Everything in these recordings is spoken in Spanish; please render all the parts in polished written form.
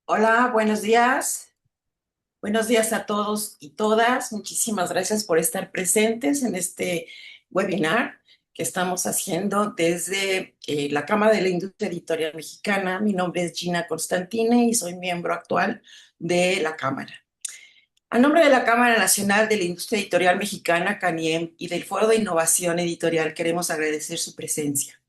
Hola, buenos días. Buenos días a todos y todas. Muchísimas gracias por estar presentes en este webinar que estamos haciendo desde la Cámara de la Industria Editorial Mexicana. Mi nombre es Gina Constantine y soy miembro actual de la Cámara. A nombre de la Cámara Nacional de la Industria Editorial Mexicana, CANIEM, y del Foro de Innovación Editorial, queremos agradecer su presencia.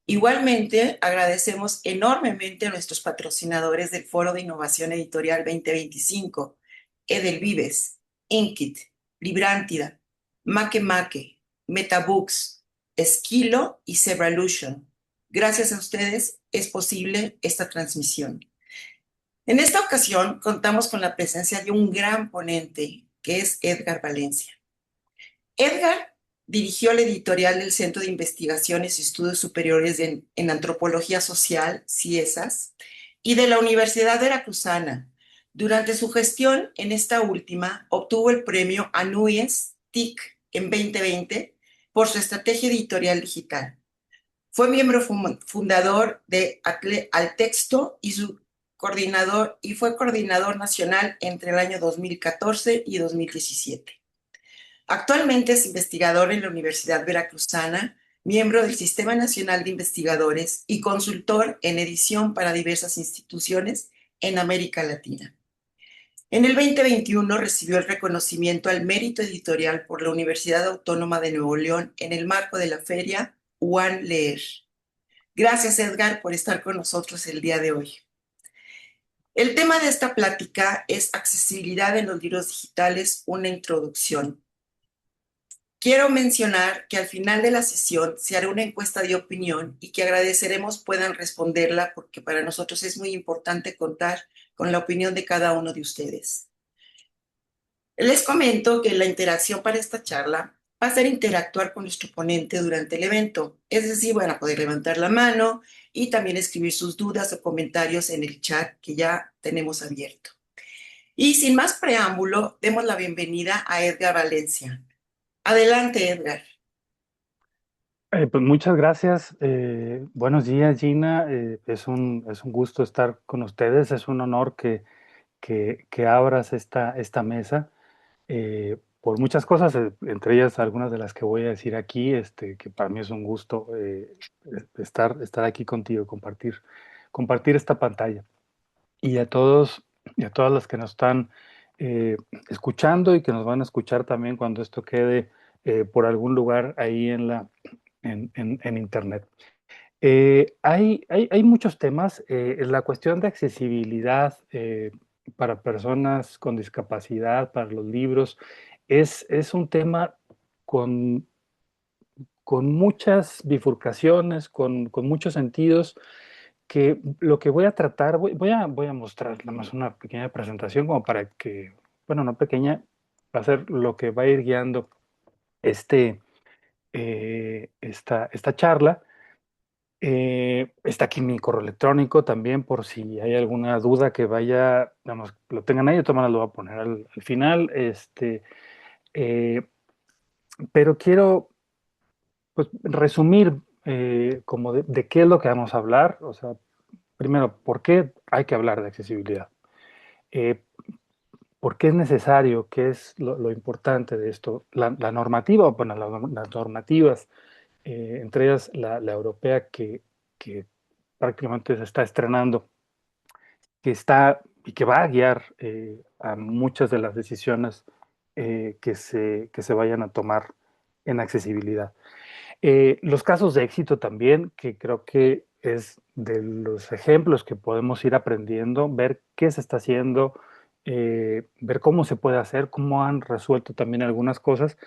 Igualmente, agradecemos enormemente a nuestros patrocinadores del Foro de Innovación Editorial 2025, Edelvives, Inkit, Librántida, Make, Metabooks, Esquilo y Zebralution. Gracias a ustedes es posible esta transmisión. En esta ocasión contamos con la presencia de un gran ponente, que es Edgar Valencia. Edgar dirigió la editorial del Centro de Investigaciones y Estudios Superiores en Antropología Social, CIESAS, y de la Universidad Veracruzana. Durante su gestión en esta última, obtuvo el premio Anuyes TIC en 2020 por su estrategia editorial digital. Fue miembro fundador de Altexto y fue coordinador nacional entre el año 2014 y 2017. Actualmente es investigador en la Universidad Veracruzana, miembro del Sistema Nacional de Investigadores y consultor en edición para diversas instituciones en América Latina. En el 2021 recibió el reconocimiento al mérito editorial por la Universidad Autónoma de Nuevo León en el marco de la feria One Leer. Gracias, Edgar, por estar con nosotros el día de hoy. El tema de esta plática es accesibilidad en los libros digitales, una introducción. Quiero mencionar que al final de la sesión se hará una encuesta de opinión y que agradeceremos puedan responderla porque para nosotros es muy importante contar con la opinión de cada uno de ustedes. Les comento que la interacción para esta charla va a ser interactuar con nuestro ponente durante el evento, es decir, van a poder levantar la mano y también escribir sus dudas o comentarios en el chat que ya tenemos abierto. Y sin más preámbulo, demos la bienvenida a Edgar Valencia. Adelante, Edgar. Pues muchas gracias. Buenos días, Gina. Es un gusto estar con ustedes. Es un honor que abras esta mesa por muchas cosas, entre ellas algunas de las que voy a decir aquí, que para mí es un gusto estar aquí contigo, compartir esta pantalla. Y a todos y a todas las que nos están eh, escuchando y que nos van a escuchar también cuando esto quede por algún lugar ahí en Internet. Hay muchos temas. La cuestión de accesibilidad para personas con discapacidad, para los libros, es un tema con, con muchas bifurcaciones, con muchos sentidos, que lo que voy a tratar, voy a mostrar nada más una pequeña presentación como para que, bueno, no pequeña, va a ser lo que va a ir guiando este, esta charla. Está aquí mi correo electrónico también por si hay alguna duda que vaya, vamos, lo tengan ahí, de todas maneras lo voy a poner al final. Eh, pero quiero pues, resumir como de qué es lo que vamos a hablar. O sea, primero, ¿por qué hay que hablar de accesibilidad? Eh, ¿Por qué es necesario? ¿Qué es lo importante de esto? La normativa, bueno, las normativas, entre ellas la europea que prácticamente se está estrenando, que está y que va a guiar a muchas de las decisiones que se vayan a tomar en accesibilidad. Los casos de éxito también, que creo que es de los ejemplos que podemos ir aprendiendo, ver qué se está haciendo, ver cómo se puede hacer, cómo han resuelto también algunas cosas,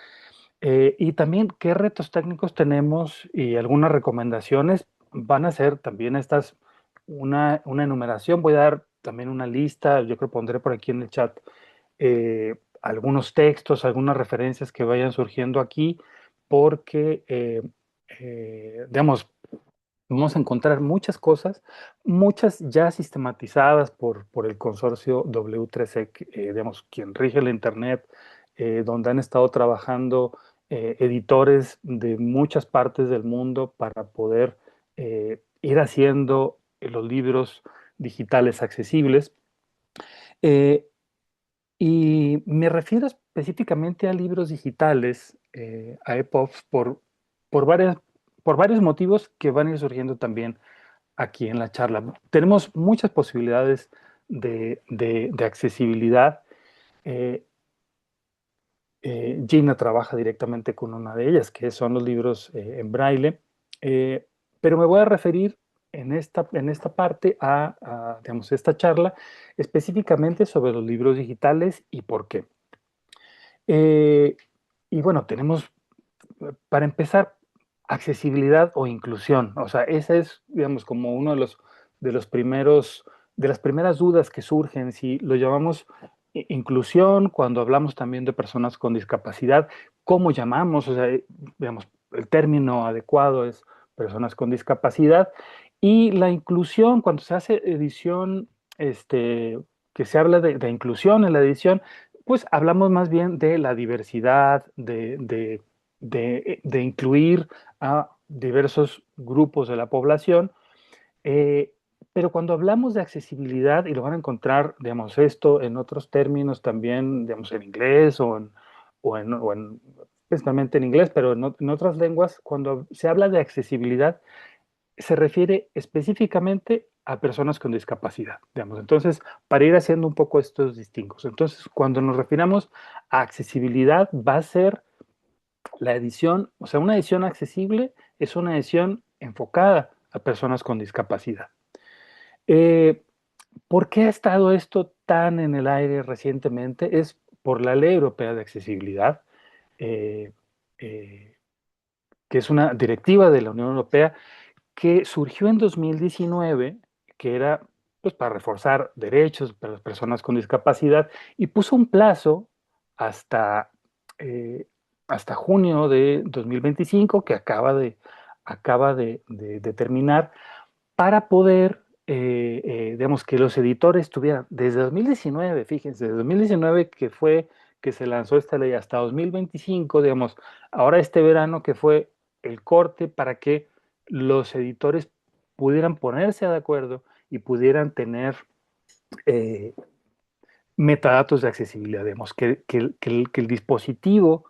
y también qué retos técnicos tenemos y algunas recomendaciones. Van a ser también estas una enumeración. Voy a dar también una lista, yo creo que pondré por aquí en el chat algunos textos, algunas referencias que vayan surgiendo aquí, porque, digamos, vamos a encontrar muchas cosas, muchas ya sistematizadas por el consorcio W3C, digamos, quien rige la Internet, donde han estado trabajando editores de muchas partes del mundo para poder ir haciendo los libros digitales accesibles. Eh, y me refiero específicamente a libros digitales, a EPUBs, por, varias, por varios motivos que van a ir surgiendo también aquí en la charla. Tenemos muchas posibilidades de accesibilidad. Eh, Gina trabaja directamente con una de ellas, que son los libros en braille, eh, pero me voy a referir en esta parte digamos, esta charla específicamente sobre los libros digitales y por qué. Eh, y bueno, tenemos, para empezar, accesibilidad o inclusión. O sea, esa es, digamos, como uno de los primeros, de las primeras dudas que surgen, si lo llamamos inclusión, cuando hablamos también de personas con discapacidad, ¿cómo llamamos? O sea, digamos, el término adecuado es personas con discapacidad. Y la inclusión, cuando se hace edición, que se habla de inclusión en la edición, pues hablamos más bien de la diversidad, de incluir a diversos grupos de la población, eh, pero cuando hablamos de accesibilidad, y lo van a encontrar, digamos, esto en otros términos también, digamos, en inglés principalmente en inglés, pero en otras lenguas, cuando se habla de accesibilidad, se refiere específicamente a personas con discapacidad, digamos. Entonces, para ir haciendo un poco estos distingos. Entonces, cuando nos refiramos a accesibilidad, va a ser la edición, o sea, una edición accesible es una edición enfocada a personas con discapacidad. Eh, ¿Por qué ha estado esto tan en el aire recientemente? Es por la Ley Europea de Accesibilidad, eh, eh, que es una directiva de la Unión Europea que surgió en 2019, que era pues, para reforzar derechos para las personas con discapacidad, y puso un plazo hasta, eh, hasta junio de 2025, que acaba de terminar, para poder, digamos, que los editores tuvieran, desde 2019, fíjense, desde 2019 que fue que se lanzó esta ley hasta 2025, digamos, ahora este verano que fue el corte para que los editores pudieran ponerse de acuerdo y pudieran tener eh, metadatos de accesibilidad, digamos, que el dispositivo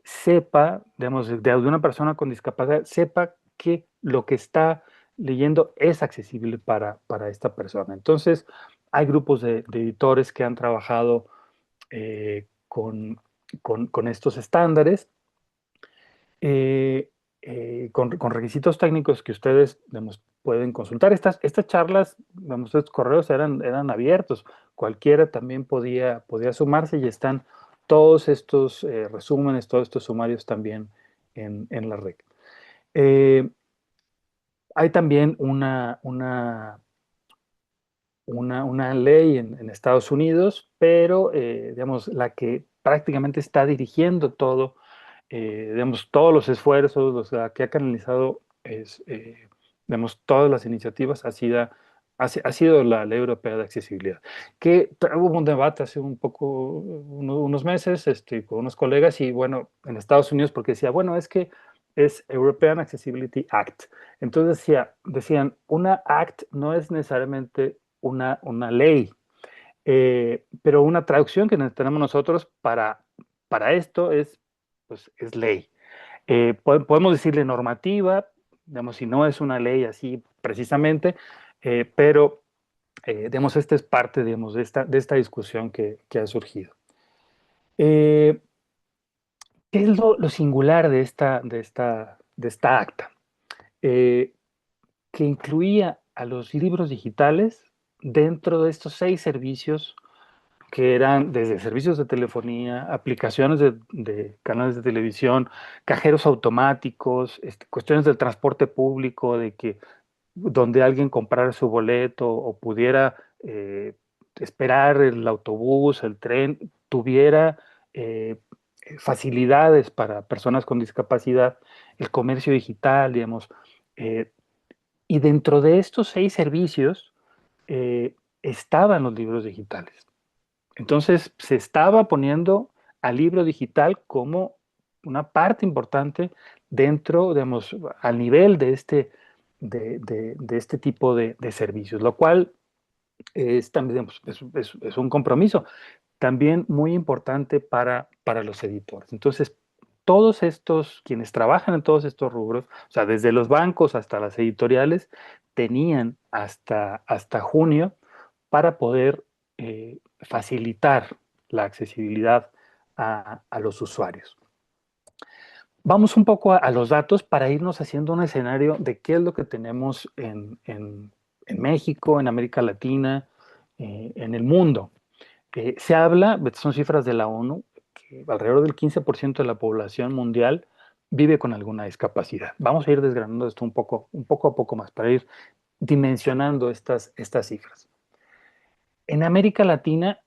sepa, digamos, de una persona con discapacidad, sepa que lo que está leyendo es accesible para esta persona. Entonces, hay grupos de editores que han trabajado con estos estándares, eh, con requisitos técnicos que ustedes digamos, pueden consultar. Estas charlas, digamos, estos correos eran abiertos. Cualquiera también podía sumarse y están todos estos resúmenes, todos estos sumarios también en la red. Eh, Hay también una ley en Estados Unidos, pero digamos, la que prácticamente está dirigiendo todo, digamos, todos los esfuerzos, la que ha canalizado digamos, todas las iniciativas ha sido la Ley Europea de Accesibilidad, que hubo un debate hace un poco, unos meses, con unos colegas y bueno, en Estados Unidos, porque decía, bueno, es que es European Accessibility Act. Entonces decían, una act no es necesariamente una ley, pero una traducción que tenemos nosotros para esto pues, es ley. Podemos decirle normativa, digamos, si no es una ley así precisamente, pero digamos, esta es parte, digamos, de esta discusión que ha surgido. Eh, ¿Qué es lo singular de esta acta? Eh, que incluía a los libros digitales dentro de estos 6 servicios que eran desde servicios de telefonía, aplicaciones de canales de televisión, cajeros automáticos, cuestiones del transporte público, de que donde alguien comprara su boleto o pudiera esperar el autobús, el tren, tuviera facilidades para personas con discapacidad, el comercio digital, digamos. eh, y dentro de estos 6 servicios estaban los libros digitales. Entonces se estaba poniendo al libro digital como una parte importante dentro, digamos, al nivel de este tipo de servicios, lo cual es también pues, es un compromiso también muy importante para los editores. Entonces, todos estos, quienes trabajan en todos estos rubros, o sea, desde los bancos hasta las editoriales, tenían hasta junio para poder facilitar la accesibilidad a los usuarios. Vamos un poco a los datos para irnos haciendo un escenario de qué es lo que tenemos en México, en América Latina, en el mundo. Se habla, son cifras de la ONU, que alrededor del 15% de la población mundial vive con alguna discapacidad. Vamos a ir desgranando esto un poco a poco más para ir dimensionando estas cifras. En América Latina,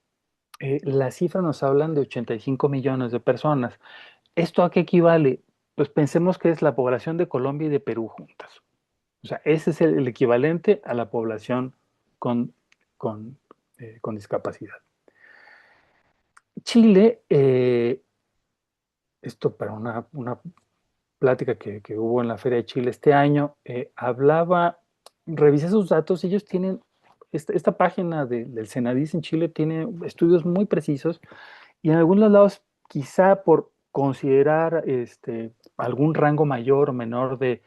las cifras nos hablan de 85 millones de personas. ¿Esto a qué equivale? Pues pensemos que es la población de Colombia y de Perú juntas. O sea, ese es el equivalente a la población con, con, con discapacidad. Chile, esto para una plática que hubo en la Feria de Chile este año, revisé sus datos, ellos tienen, esta página del Senadis en Chile tiene estudios muy precisos y en algunos lados, quizá por considerar algún rango mayor o menor de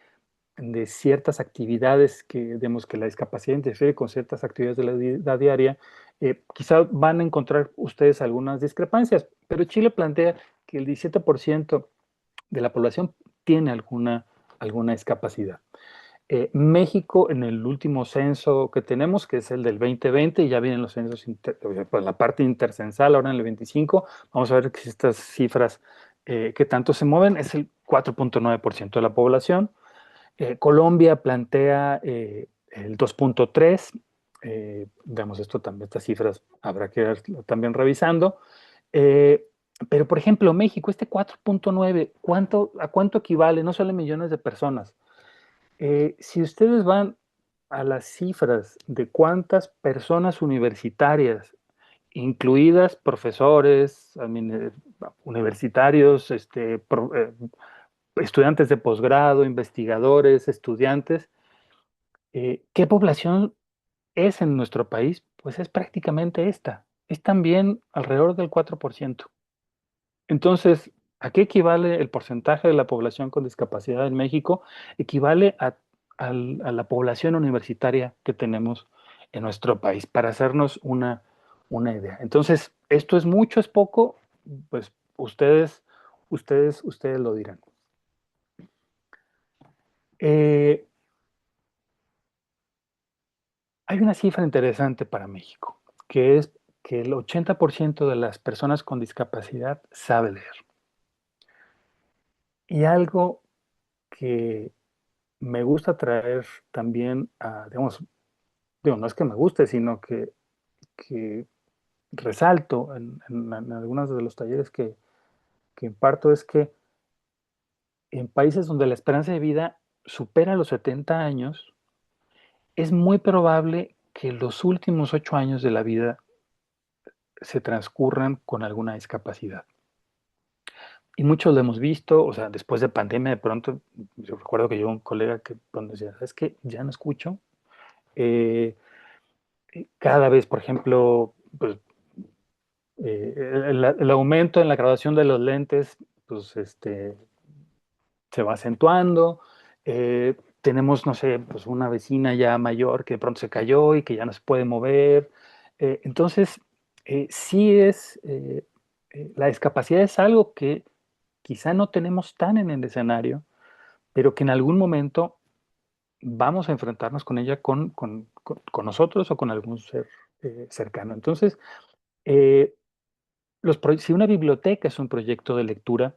ciertas actividades que, digamos, que la discapacidad interfiere con ciertas actividades de la vida diaria, quizá van a encontrar ustedes algunas discrepancias, pero Chile plantea que el 17% de la población tiene alguna discapacidad. México, en el último censo que tenemos, que es el del 2020, y ya vienen los censos, pues la parte intercensal, ahora en el 25, vamos a ver que estas cifras que tanto se mueven, es el 4.9% de la población. Colombia plantea el 2.3, digamos, estas cifras habrá que ir también revisando. Eh, pero, por ejemplo, México, este 4.9, ¿a cuánto equivale? No solo en millones de personas. Si ustedes van a las cifras de cuántas personas universitarias, incluidas profesores, universitarios, estudiantes de posgrado, investigadores, estudiantes, ¿qué población es en nuestro país? Pues es prácticamente esta. Es también alrededor del 4%. Entonces, ¿a qué equivale el porcentaje de la población con discapacidad en México? Equivale a la población universitaria que tenemos en nuestro país, para hacernos una idea. Entonces, ¿esto es mucho, es poco? Pues ustedes lo dirán. Eh, Hay una cifra interesante para México, que es que el 80% de las personas con discapacidad sabe leer. Y algo que me gusta traer también digamos, digo, no es que me guste, sino que resalto en algunos de los talleres que imparto, es que en países donde la esperanza de vida supera los 70 años, es muy probable que los últimos 8 años de la vida se transcurran con alguna discapacidad. Y muchos lo hemos visto, o sea, después de pandemia, de pronto, yo recuerdo que yo un colega que pronto decía, ¿sabes qué? Ya no escucho. Eh, Cada vez, por ejemplo, pues, el aumento en la graduación de los lentes, pues, se va acentuando. Tenemos, no sé, pues una vecina ya mayor que de pronto se cayó y que ya no se puede mover. Entonces, sí la discapacidad es algo que quizá no tenemos tan en el escenario, pero que en algún momento vamos a enfrentarnos con ella con nosotros o con algún ser cercano. Entonces, eh, si una biblioteca es un proyecto de lectura,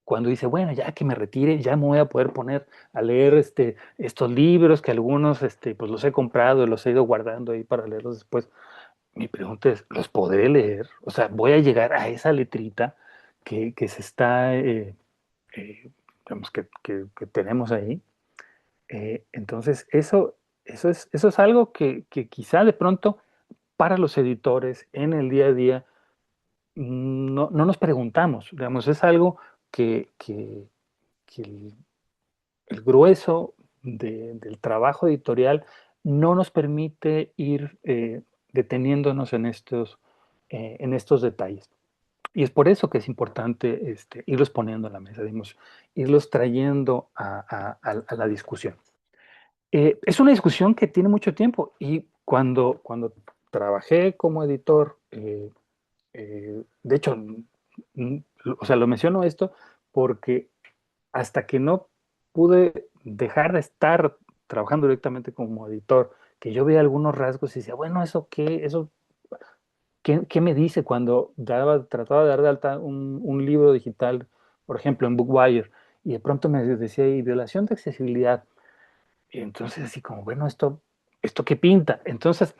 cuando dice, bueno, ya que me retire, ya me voy a poder poner a leer estos libros que algunos pues los he comprado y los he ido guardando ahí para leerlos después. Mi pregunta es, ¿los podré leer? O sea, voy a llegar a esa letrita que se está, eh, digamos, que tenemos ahí. Entonces, eso es algo que quizá de pronto para los editores en el día a día no nos preguntamos, digamos, es algo que el grueso del trabajo editorial no nos permite ir deteniéndonos en estos detalles. Y es por eso que es importante irlos poniendo en la mesa, digamos, irlos trayendo a la discusión. Es una discusión que tiene mucho tiempo y cuando trabajé como editor, de hecho, o sea, lo menciono esto porque hasta que no pude dejar de estar trabajando directamente como editor, que yo veía algunos rasgos y decía, bueno, ¿eso qué? ¿Eso qué me dice cuando trataba de dar de alta un libro digital, por ejemplo, en Bookwire, y de pronto me decía, y violación de accesibilidad? Y entonces así como, bueno, ¿esto qué pinta? Entonces,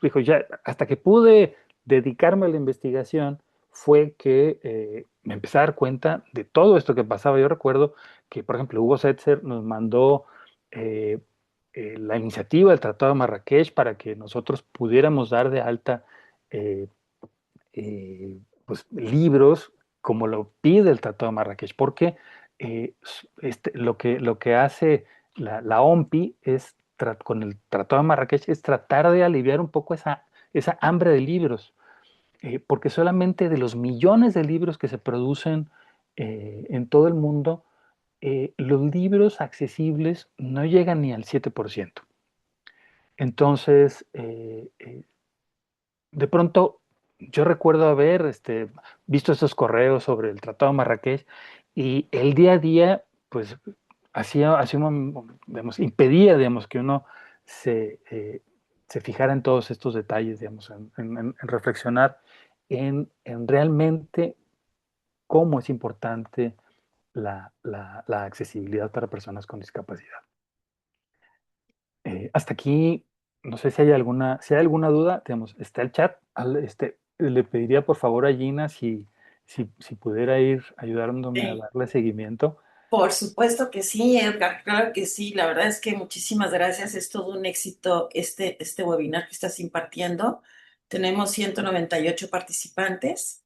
dijo, ya, hasta que pude dedicarme a la investigación, fue que me empecé a dar cuenta de todo esto que pasaba. Yo recuerdo que, por ejemplo, Hugo Setzer nos mandó eh, la iniciativa del Tratado de Marrakech para que nosotros pudiéramos dar de alta eh, pues, libros como lo pide el Tratado de Marrakech, porque lo que hace la OMPI con el Tratado de Marrakech es tratar de aliviar un poco esa hambre de libros, porque solamente de los millones de libros que se producen en todo el mundo, los libros accesibles no llegan ni al 7%. Entonces, de pronto yo recuerdo haber visto estos correos sobre el Tratado de Marrakech y el día a día, pues, digamos, impedía, digamos, que uno se, eh, se fijara en todos estos detalles, digamos, en reflexionar en realmente cómo es importante la accesibilidad para personas con discapacidad. Hasta aquí, no sé si hay alguna duda, digamos, está el chat. Le pediría por favor a Gina si pudiera ir ayudándome a Sí. darle seguimiento. Por supuesto que sí, Edgar, claro que sí. La verdad es que muchísimas gracias. Es todo un éxito este webinar que estás impartiendo. Tenemos 198 participantes,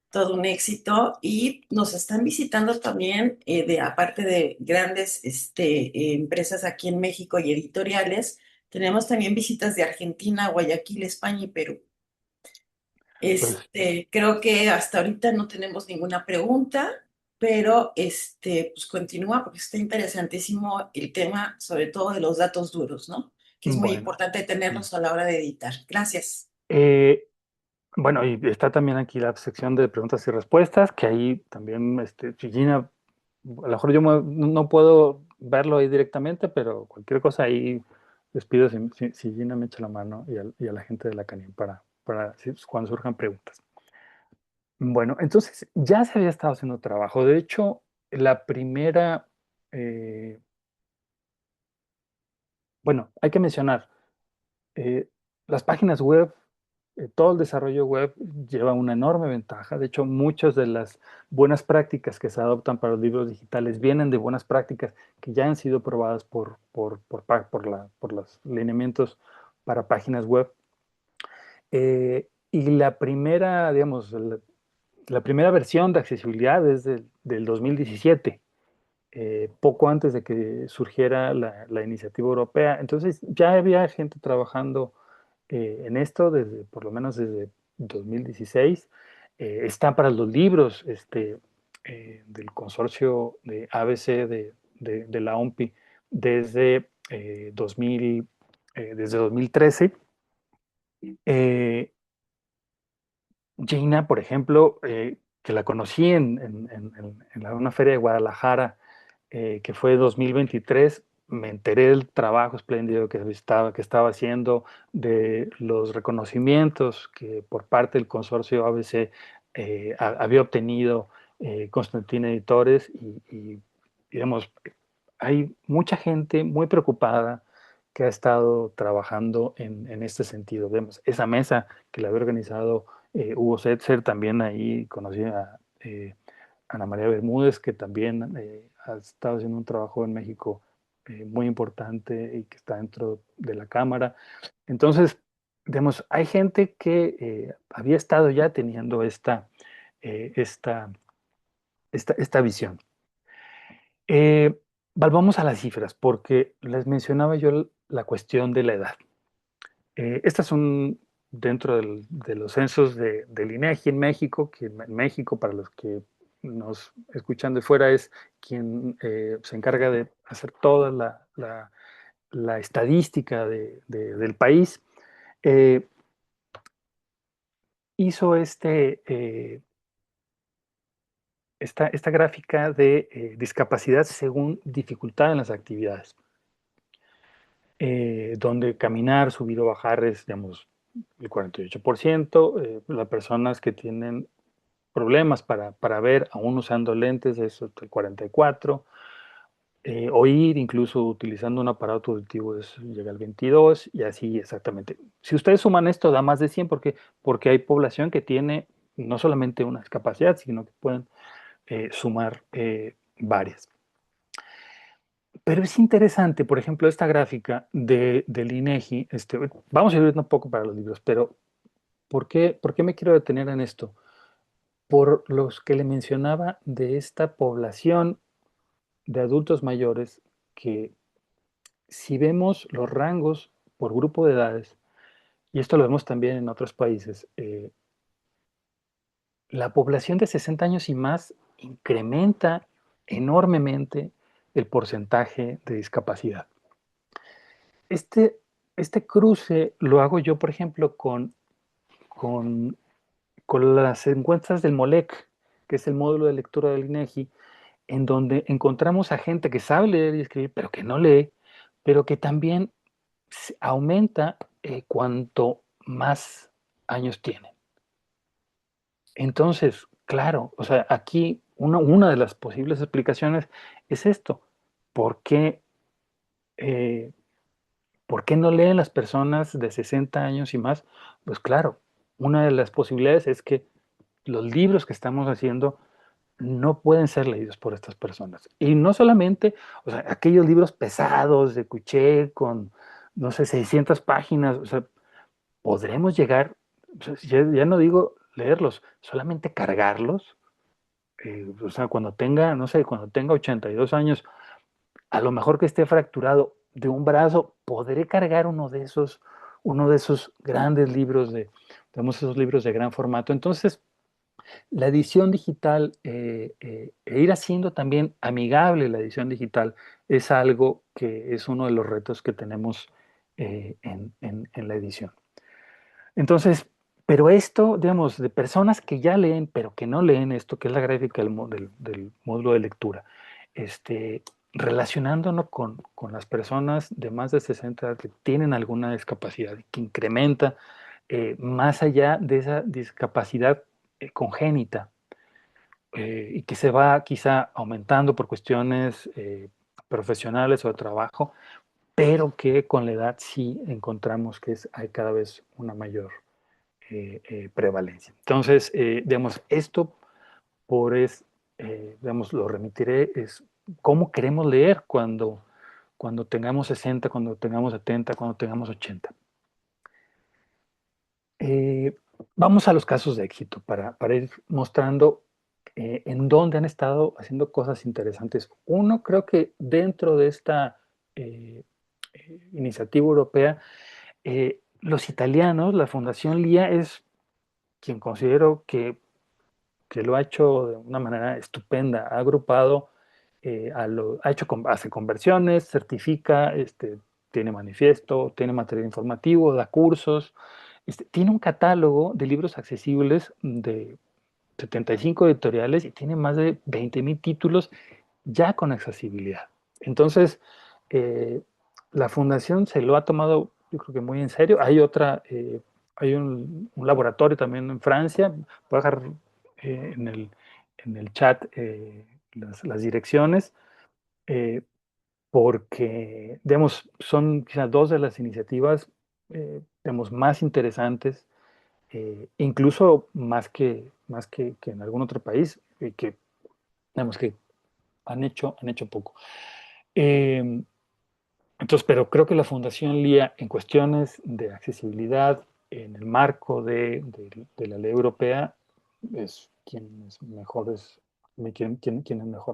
todo un éxito y nos están visitando también, aparte de grandes empresas aquí en México y editoriales, tenemos también visitas de Argentina, Guayaquil, España y Perú. Pues Creo que hasta ahorita no tenemos ninguna pregunta, pero pues continúa porque está interesantísimo el tema, sobre todo de los datos duros, ¿no? Que es muy bueno, importante sí. tenerlos a la hora de editar. Gracias. Eh, bueno, y está también aquí la sección de preguntas y respuestas, que ahí también, si Gina, a lo mejor yo no puedo verlo ahí directamente, pero cualquier cosa ahí les pido si Gina me echa la mano y a la gente de la Canin cuando surjan preguntas. Bueno, entonces ya se había estado haciendo trabajo. De hecho, la primera, eh, bueno, hay que mencionar, eh, las páginas web, todo el desarrollo web lleva una enorme ventaja. De hecho, muchas de las buenas prácticas que se adoptan para los libros digitales vienen de buenas prácticas que ya han sido probadas por los lineamientos para páginas web. Y la primera, digamos, la primera versión de accesibilidad es del 2017, poco antes de que surgiera la iniciativa europea. Entonces ya había gente trabajando en esto por lo menos desde 2016. Está para los libros del consorcio de ABC de la OMPI desde, 2000, desde 2013. Eh, Gina, por ejemplo, que la conocí en una feria de Guadalajara, que fue 2023, me enteré del trabajo espléndido que estaba haciendo, de los reconocimientos que por parte del consorcio ABC había obtenido Constantin Editores y, digamos, hay mucha gente muy preocupada que ha estado trabajando en este sentido. Vemos esa mesa que la había organizado Hugo Setzer, también ahí conocí a Ana María Bermúdez, que también ha estado haciendo un trabajo en México muy importante y que está dentro de la Cámara. Entonces, digamos, hay gente que había estado ya teniendo eh, esta, esta visión. Eh, Volvamos a las cifras, porque les mencionaba yo la cuestión de la edad. Estas son dentro de los censos del INEGI en México, que en México, para los que nos escuchan de fuera, es quien se encarga de hacer toda la estadística del país. Eh, hizo esta gráfica de discapacidad según dificultad en las actividades, donde caminar, subir o bajar es, digamos, el 48%, las personas que tienen problemas para ver, aún usando lentes, es el 44%, oír, incluso utilizando un aparato auditivo, llega al 22%, y así exactamente. Si ustedes suman esto, da más de 100, porque hay población que tiene no solamente una discapacidad, sino que pueden sumar varias. Pero es interesante, por ejemplo, esta gráfica del INEGI, vamos a ir un poco para los libros, pero ¿por qué me quiero detener en esto? Por los que le mencionaba de esta población de adultos mayores que, si vemos los rangos por grupo de edades, y esto lo vemos también en otros países, la población de 60 años y más incrementa enormemente el porcentaje de discapacidad. Este, este cruce lo hago yo, por ejemplo, con, con las encuestas del MOLEC, que es el módulo de lectura del INEGI, en donde encontramos a gente que sabe leer y escribir, pero que no lee, pero que también aumenta cuanto más años tienen. Entonces, claro, o sea, aquí una de las posibles explicaciones es esto. ¿Por qué, eh, ¿por qué no leen las personas de 60 años y más? Pues claro, una de las posibilidades es que los libros que estamos haciendo no pueden ser leídos por estas personas. Y no solamente, o sea, aquellos libros pesados de Cuché con, no sé, 600 páginas, o sea, podremos llegar, o sea, ya no digo leerlos, solamente cargarlos. O sea, cuando tenga, no sé, cuando tenga 82 años, a lo mejor que esté fracturado de un brazo, podré cargar uno de esos grandes libros digamos, esos libros de gran formato. Entonces, la edición digital, e ir haciendo también amigable la edición digital, es algo que es uno de los retos que tenemos en la edición. Entonces, pero esto, digamos, de personas que ya leen, pero que no leen esto, que es la gráfica del módulo de lectura, relacionándonos con las personas de más de 60 que tienen alguna discapacidad, que incrementa más allá de esa discapacidad congénita, y que se va quizá aumentando por cuestiones profesionales o de trabajo, pero que con la edad sí encontramos que hay cada vez una mayor prevalencia. Entonces, digamos, esto digamos, lo remitiré, es cómo queremos leer cuando tengamos 60, cuando tengamos 70, cuando tengamos 80. Eh, vamos a los casos de éxito para ir mostrando en dónde han estado haciendo cosas interesantes. Uno, creo que dentro de esta iniciativa europea, los italianos, la Fundación LIA, es quien considero que lo ha hecho de una manera estupenda. Ha agrupado, hace conversiones, certifica, tiene manifiesto, tiene material informativo, da cursos, tiene un catálogo de libros accesibles de 75 editoriales y tiene más de 20,000 títulos ya con accesibilidad. Entonces, eh, la fundación se lo ha tomado, yo creo que muy en serio. Hay un laboratorio también en Francia. Voy a dejar en el chat las direcciones, eh, porque, digamos, son quizás dos de las iniciativas, digamos, más interesantes, incluso más que en algún otro país, digamos, que han hecho poco. Eh, entonces, pero creo que la Fundación LIA, en cuestiones de accesibilidad, en el marco de la ley europea, es quienes mejor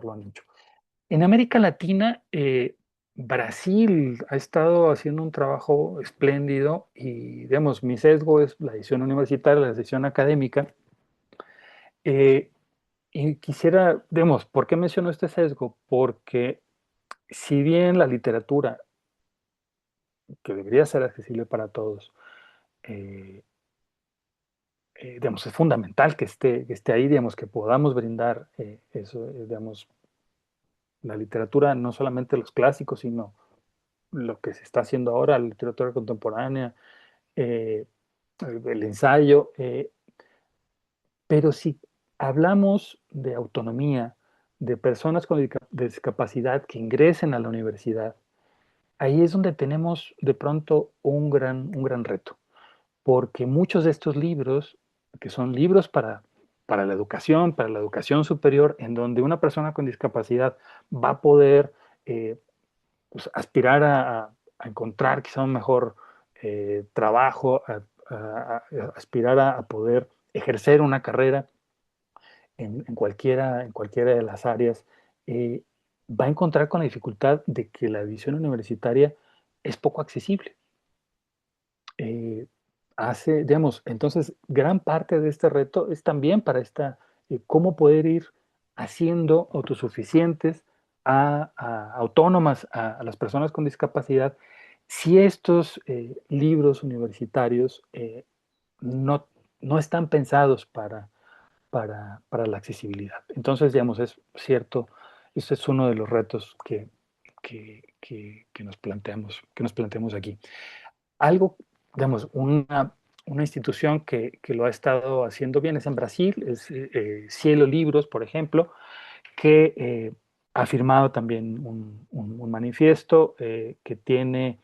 lo han hecho. En América Latina, Brasil ha estado haciendo un trabajo espléndido y, digamos, mi sesgo es la edición universitaria, la edición académica. eh, y quisiera, digamos, ¿por qué menciono este sesgo? Porque si bien la literatura, que debería ser accesible para todos, eh, digamos, es fundamental que esté ahí, digamos, que podamos brindar eso, digamos, la literatura, no solamente los clásicos, sino lo que se está haciendo ahora, la literatura contemporánea, eh, el ensayo, pero si hablamos de autonomía, de personas con discapacidad que ingresen a la universidad, ahí es donde tenemos de pronto un gran reto, porque muchos de estos libros, que son libros para la educación superior, en donde una persona con discapacidad va a poder pues, aspirar a encontrar quizá un mejor trabajo, a aspirar a poder ejercer una carrera en cualquiera de las áreas, eh, va a encontrar con la dificultad de que la visión universitaria es poco accesible. Eh, digamos, entonces, gran parte de este reto es también para cómo poder ir haciendo autosuficientes, autónomas a las personas con discapacidad, si estos libros universitarios no, no están pensados para la accesibilidad. Entonces, digamos, es cierto, este es uno de los retos que nos planteamos aquí. Algo, digamos, una institución que lo ha estado haciendo bien es en Brasil, es Cielo Libros, por ejemplo, que ha firmado también un manifiesto que tiene,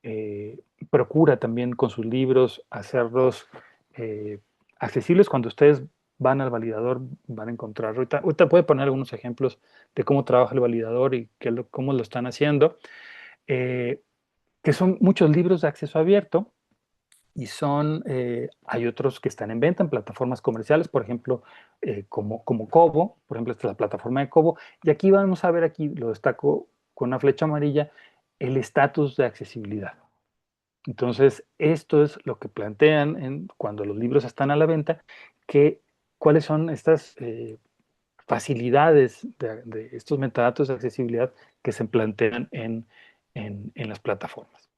eh, procura también con sus libros hacerlos eh, accesibles. Cuando ustedes van al validador, van a encontrar, ahorita puede poner algunos ejemplos de cómo trabaja el validador y cómo lo están haciendo, eh, que son muchos libros de acceso abierto y hay otros que están en venta en plataformas comerciales, por ejemplo, como Kobo, por ejemplo, esta es la plataforma de Kobo, y aquí vamos a ver, aquí lo destaco con una flecha amarilla, el estatus de accesibilidad. Entonces, esto es lo que plantean cuando los libros están a la venta, que cuáles son estas facilidades de estos metadatos de accesibilidad que se plantean en las plataformas.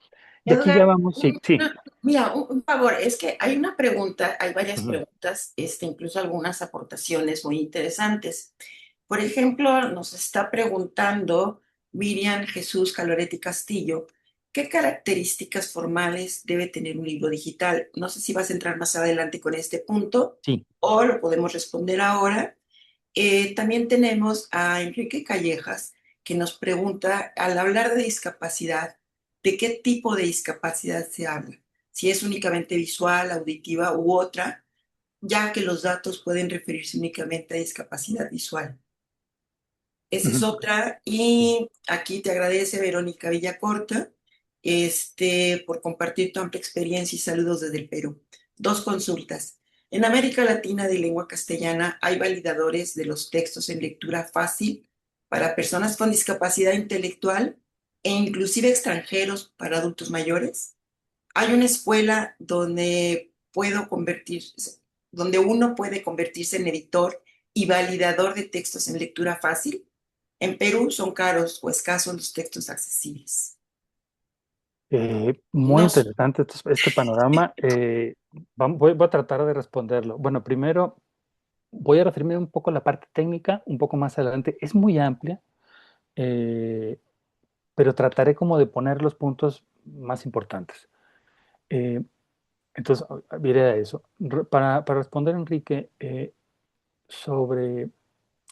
Y aquí ya Edgar, vamos, sí, sí. mira, un favor, es que hay una pregunta, hay varias Ujú, preguntas, incluso algunas aportaciones muy interesantes. Por ejemplo, nos está preguntando Miriam Jesús Caloretti Castillo, ¿qué características formales debe tener un libro digital? No sé si vas a entrar más adelante con este punto sí. o lo podemos responder ahora. También tenemos a Enrique Callejas, que nos pregunta, al hablar de discapacidad, ¿de qué tipo de discapacidad se habla? Si es únicamente visual, auditiva u otra, ya que los datos pueden referirse únicamente a discapacidad visual. Esa es Ujú, otra. sí. Y aquí te agradece Verónica Villacorta, por compartir tu amplia experiencia y saludos desde el Perú. Dos consultas. En América Latina de lengua castellana hay validadores de los textos en lectura fácil para personas con discapacidad intelectual e inclusive extranjeros para adultos mayores. Hay una escuela donde uno puede convertirse en editor y validador de textos en lectura fácil. En Perú son caros o escasos los textos accesibles. Muy Nos, interesante este panorama. Voy a tratar de responderlo. Bueno, primero voy a referirme un poco a la parte técnica, un poco más adelante. Es muy amplia, eh, pero trataré como de poner los puntos más importantes. Eh, entonces, diré a eso. Para responder, Enrique, sobre...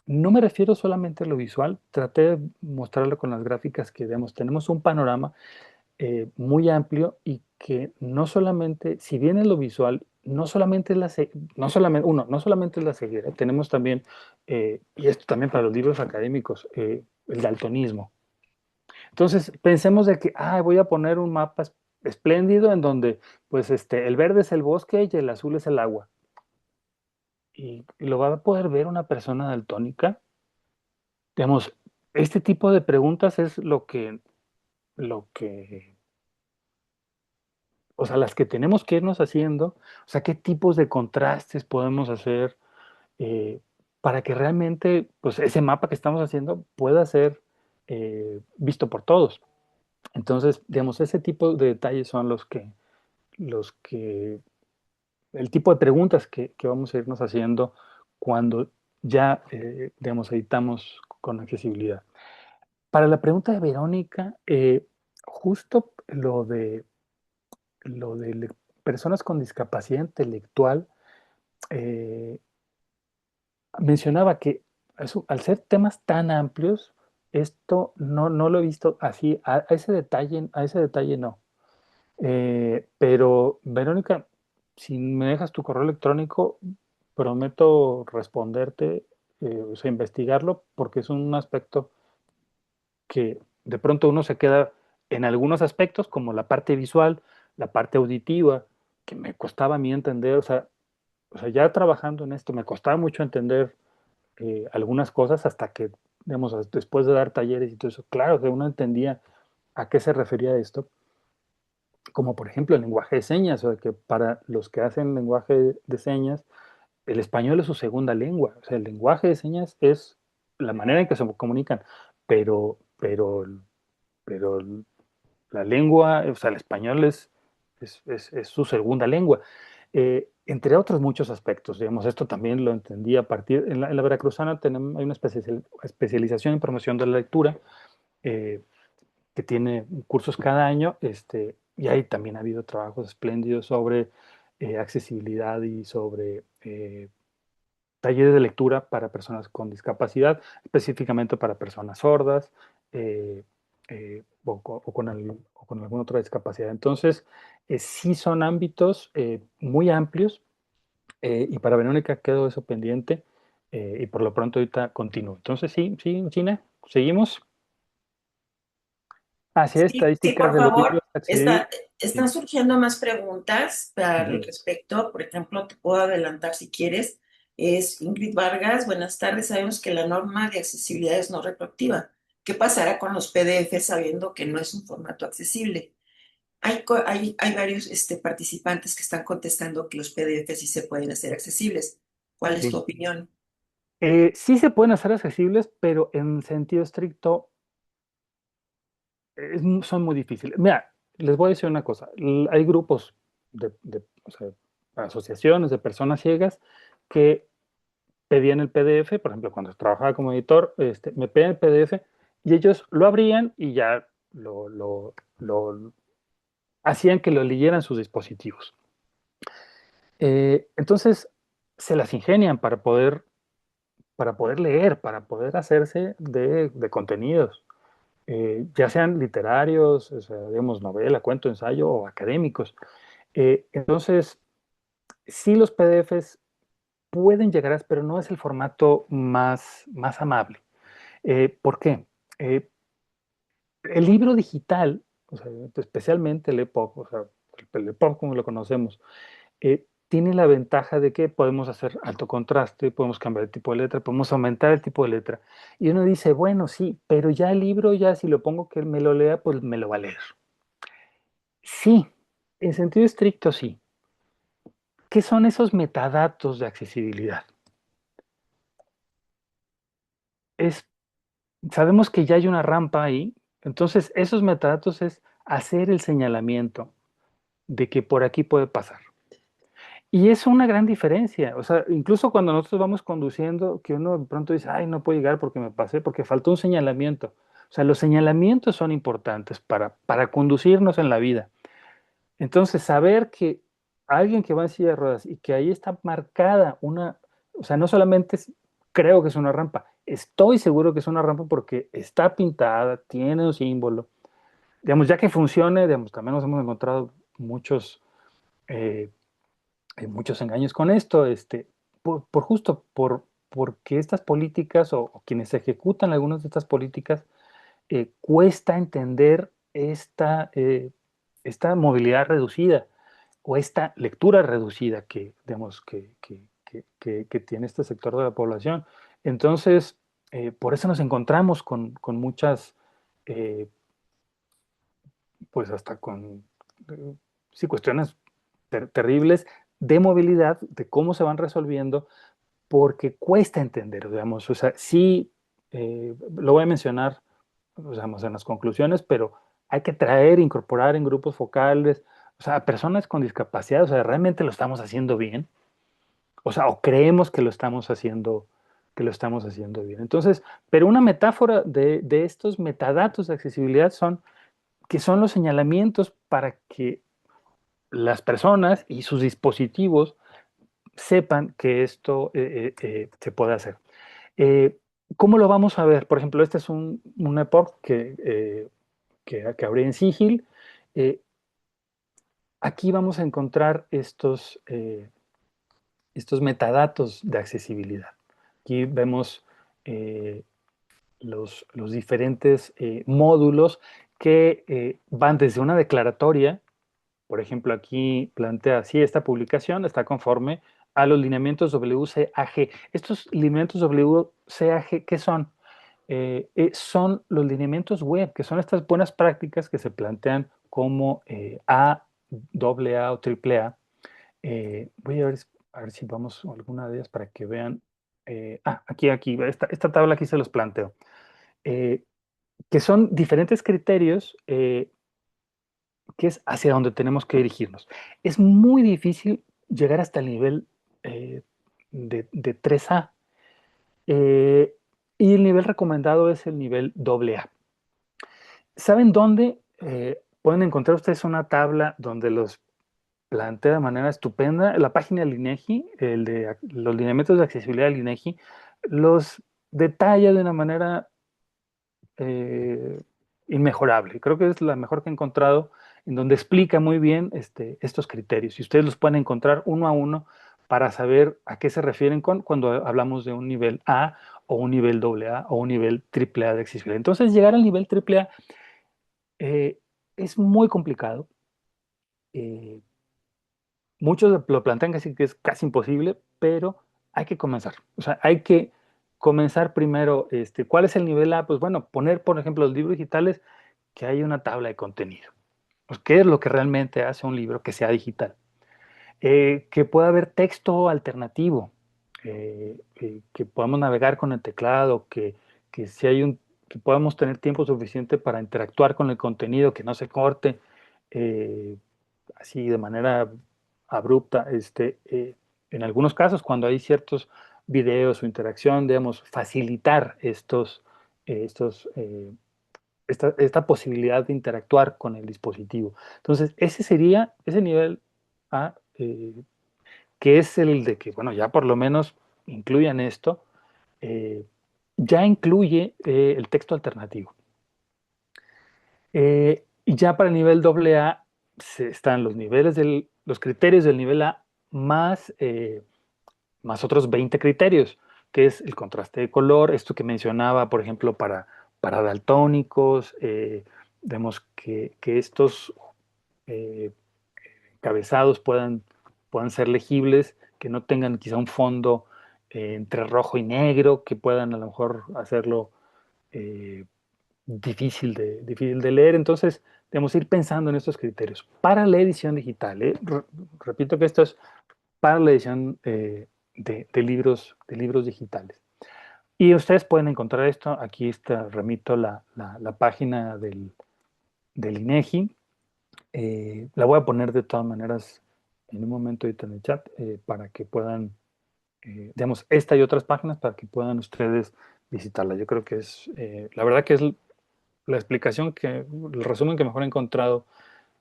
No me refiero solamente a lo visual, traté de mostrarlo con las gráficas que vemos. Tenemos un panorama muy amplio y que no solamente, si bien en lo visual, no solamente es no solamente, no solamente es la ceguera, tenemos también, y esto también para los libros académicos, el daltonismo. Entonces, pensemos de que, voy a poner un mapa espléndido en donde, pues, el verde es el bosque y el azul es el agua. Y lo va a poder ver una persona daltónica. Digamos, este tipo de preguntas es lo que lo que, o sea, las que tenemos que irnos haciendo, o sea, qué tipos de contrastes podemos hacer eh, para que realmente, pues, ese mapa que estamos haciendo pueda ser visto por todos. Entonces, digamos, ese tipo de detalles son los que, el tipo de preguntas que vamos a irnos haciendo cuando ya, digamos, editamos con accesibilidad. Para la pregunta de Verónica, justo lo de personas con discapacidad intelectual, eh, mencionaba que al ser temas tan amplios, esto no lo he visto así, a ese detalle no. Pero, Verónica, si me dejas tu correo electrónico, prometo responderte, o sea, investigarlo, porque es un aspecto que de pronto uno se queda en algunos aspectos, como la parte visual, la parte auditiva, que me costaba a mí entender, o sea, ya trabajando en esto, me costaba mucho entender algunas cosas hasta que, digamos, después de dar talleres y todo eso, claro que uno entendía a qué se refería esto, como por ejemplo el lenguaje de señas, o sea, que para los que hacen lenguaje de señas, el español es su segunda lengua, o sea, el lenguaje de señas es la manera en que se comunican, pero, pero, pero la lengua, o sea, el español es su segunda lengua. Entre otros muchos aspectos, digamos, esto también lo entendí a partir, en la Veracruzana tenemos, hay una especialización en promoción de la lectura, eh, que tiene cursos cada año, y ahí también ha habido trabajos espléndidos sobre accesibilidad y sobre talleres de lectura para personas con discapacidad, específicamente para personas sordas eh, o con alguna otra discapacidad. Entonces, sí son ámbitos muy amplios y para Verónica quedó eso pendiente y por lo pronto ahorita continúo. Entonces, sí, sí, Gina, seguimos hacia Sí, sí, estadísticas por de los libros favor. accesibles. Están Sí. surgiendo más preguntas al Ujú. respecto. Por ejemplo, te puedo adelantar si quieres. Es Ingrid Vargas. Buenas tardes. Sabemos que la norma de accesibilidad es no retroactiva. ¿Qué pasará con los PDF sabiendo que no es un formato accesible? Hay varios participantes que están contestando que los PDF sí se pueden hacer accesibles. ¿Cuál es tu Sí. opinión? Sí se pueden hacer accesibles, pero en sentido estricto son muy difíciles. Mira, les voy a decir una cosa. Hay grupos o sea, asociaciones de personas ciegas que pedían el PDF, por ejemplo, cuando trabajaba como editor, me pedían el PDF y ellos lo abrían y ya lo hacían que lo leyeran sus dispositivos. Entonces, se las ingenian para poder leer, para poder hacerse de contenidos, ya sean literarios, o sea, digamos, novela, cuento, ensayo o académicos. Entonces, sí los PDFs pueden llegar a, pero no es el formato más amable. ¿Por qué? Eh, el libro digital, o sea, especialmente el EPUB, o sea, el EPUB como lo conocemos, tiene la ventaja de que podemos hacer alto contraste, podemos cambiar el tipo de letra, podemos aumentar el tipo de letra. Y uno dice, bueno, sí, pero ya el libro, ya si lo pongo que él me lo lea, pues me lo va a leer. Sí, en sentido estricto sí. ¿Qué son esos metadatos de accesibilidad? Es, sabemos que ya hay una rampa ahí, entonces esos metadatos es hacer el señalamiento de que por aquí puede pasar. Y es una gran diferencia, o sea, incluso cuando nosotros vamos conduciendo, que uno de pronto dice, ay, no puedo llegar porque me pasé, porque faltó un señalamiento. O sea, los señalamientos son importantes para conducirnos en la vida. Entonces, saber que alguien que va en silla de ruedas y que ahí está marcada una, o sea, no solamente creo que es una rampa, estoy seguro que es una rampa porque está pintada, tiene un símbolo. Digamos, ya que funcione, digamos, también nos hemos encontrado eh, muchos engaños con esto, por justo porque estas políticas o quienes ejecutan algunas de estas políticas cuesta entender esta movilidad reducida o esta lectura reducida que, digamos, que tiene este sector de la población. Entonces, por eso nos encontramos con muchas, eh, pues hasta con sí, cuestiones terribles de movilidad, de cómo se van resolviendo, porque cuesta entender, digamos, o sea, sí, lo voy a mencionar, digamos, en las conclusiones, pero hay que traer, incorporar en grupos focales, o sea, a personas con discapacidad, o sea, realmente lo estamos haciendo bien, o sea, o creemos que lo estamos haciendo bien. Entonces, pero una metáfora de estos metadatos de accesibilidad son que son los señalamientos para que las personas y sus dispositivos sepan que esto se puede hacer. Eh, ¿Cómo lo vamos a ver? Por ejemplo, este es un EPUB que abrí en Sigil. Eh, Aquí vamos a encontrar estos metadatos de accesibilidad. Aquí vemos eh, los diferentes módulos que van desde una declaratoria. Por ejemplo, aquí plantea, si esta publicación está conforme a los lineamientos WCAG. Estos lineamientos WCAG, ¿qué son? Son los lineamientos web, que son estas buenas prácticas que se plantean como AA o AAA. Voy a ver si vamos a alguna de ellas para que vean. Aquí, esta tabla aquí se los planteo. Eh, que son diferentes criterios que es hacia donde tenemos que dirigirnos. Es muy difícil llegar hasta el nivel eh, de 3A. eh, y el nivel recomendado es el nivel AA. ¿Saben dónde pueden encontrar ustedes una tabla donde los plantea de manera estupenda? La página del INEGI, los lineamientos de accesibilidad del INEGI, los detalla de una manera eh, inmejorable. Creo que es la mejor que he encontrado, en donde explica muy bien estos criterios. Y ustedes los pueden encontrar uno a uno para saber a qué se refieren cuando hablamos de un nivel A o un nivel AA o un nivel AAA de accesibilidad. Entonces, llegar al nivel AAA es muy complicado. Eh, Muchos lo plantean casi que es casi imposible, pero hay que comenzar. O sea, hay que comenzar primero. ¿Cuál es el nivel A? Pues bueno, poner, por ejemplo, los libros digitales, que haya una tabla de contenido. Pues, ¿qué es lo que realmente hace un libro que sea digital? Que pueda haber texto alternativo, que podamos navegar con el teclado, que si hay que podamos tener tiempo suficiente para interactuar con el contenido, que no se corte así de manera abrupta. En algunos casos, cuando hay ciertos videos o interacción, debemos facilitar estos esta posibilidad de interactuar con el dispositivo. Entonces, ese sería ese nivel A, que es el de que, bueno, ya por lo menos incluyan esto, eh, ya incluye el texto alternativo. Y ya para el nivel AA están los criterios del nivel A más otros 20 criterios, que es el contraste de color, esto que mencionaba, por ejemplo, para daltónicos, vemos que estos eh, cabezados puedan ser legibles, que no tengan quizá un fondo entre rojo y negro, que puedan a lo mejor hacerlo eh, difícil de leer. Entonces, debemos ir pensando en estos criterios. Para la edición digital, repito que esto es para la edición de libros digitales. Y ustedes pueden encontrar esto, aquí está, remito la página del INEGI. La voy a poner de todas maneras en un momento ahorita en el chat para que puedan, digamos, esta y otras páginas para que puedan ustedes visitarla. Yo creo que es, la verdad que es la explicación el resumen que mejor he encontrado